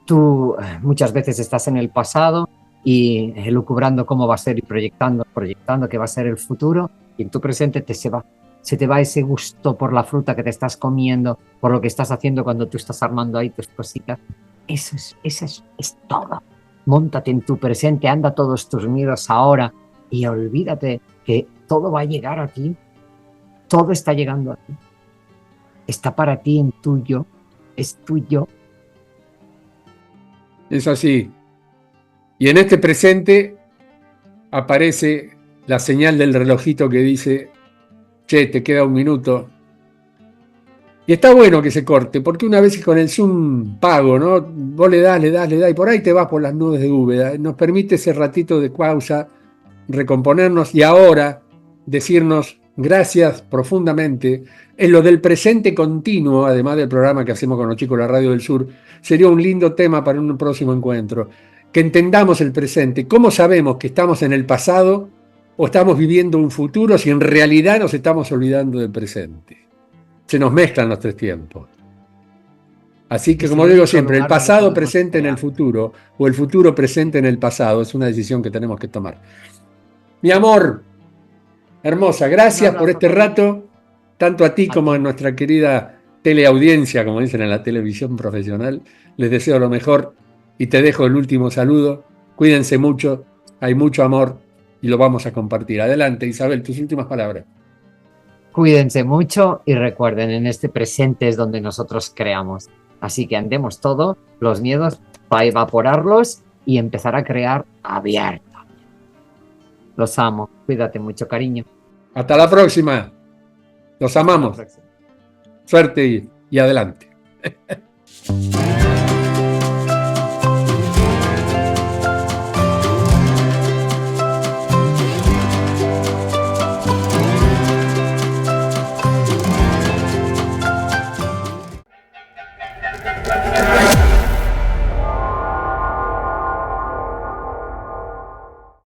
Speaker 2: Tú muchas veces estás en el pasado y elucubrando cómo va a ser y proyectando que va a ser el futuro, y en tu presente se te va ese gusto por la fruta que te estás comiendo, por lo que estás haciendo cuando tú estás armando ahí tus cositas. Eso es todo. Móntate en tu presente, anda todos tus miedos ahora y olvídate que todo va a llegar a ti. Todo está llegando a ti. Está para ti, en tuyo, es tuyo.
Speaker 1: Es así. Y en este presente aparece la señal del relojito que dice, che, te queda un minuto. Y está bueno que se corte, porque una vez con el Zoom pago, ¿no? Vos le das, y por ahí te vas por las nubes de Úbeda. Nos permite ese ratito de pausa, recomponernos y ahora decirnos gracias profundamente. En lo del presente continuo, además del programa que hacemos con los chicos de la Radio del Sur, sería un lindo tema para un próximo encuentro. que entendamos el presente. ¿Cómo sabemos que estamos en el pasado o estamos viviendo un futuro si en realidad nos estamos olvidando del presente? Se nos mezclan los tres tiempos. Así que, como digo siempre, el pasado presente en el futuro o el futuro presente en el pasado es una decisión que tenemos que tomar. Mi amor, hermosa, gracias por este rato, tanto a ti como a nuestra querida teleaudiencia, como dicen en la televisión profesional. Les deseo lo mejor y te dejo el último saludo. Cuídense mucho, hay mucho amor y lo vamos a compartir. Adelante, Isabel, tus últimas palabras.
Speaker 2: Cuídense mucho y recuerden, en este presente es donde nosotros creamos. Así que andemos todo, los miedos, para evaporarlos y empezar a crear abierto. Los amo. Cuídate mucho, cariño.
Speaker 1: Hasta la próxima. Los amamos. Suerte y adelante.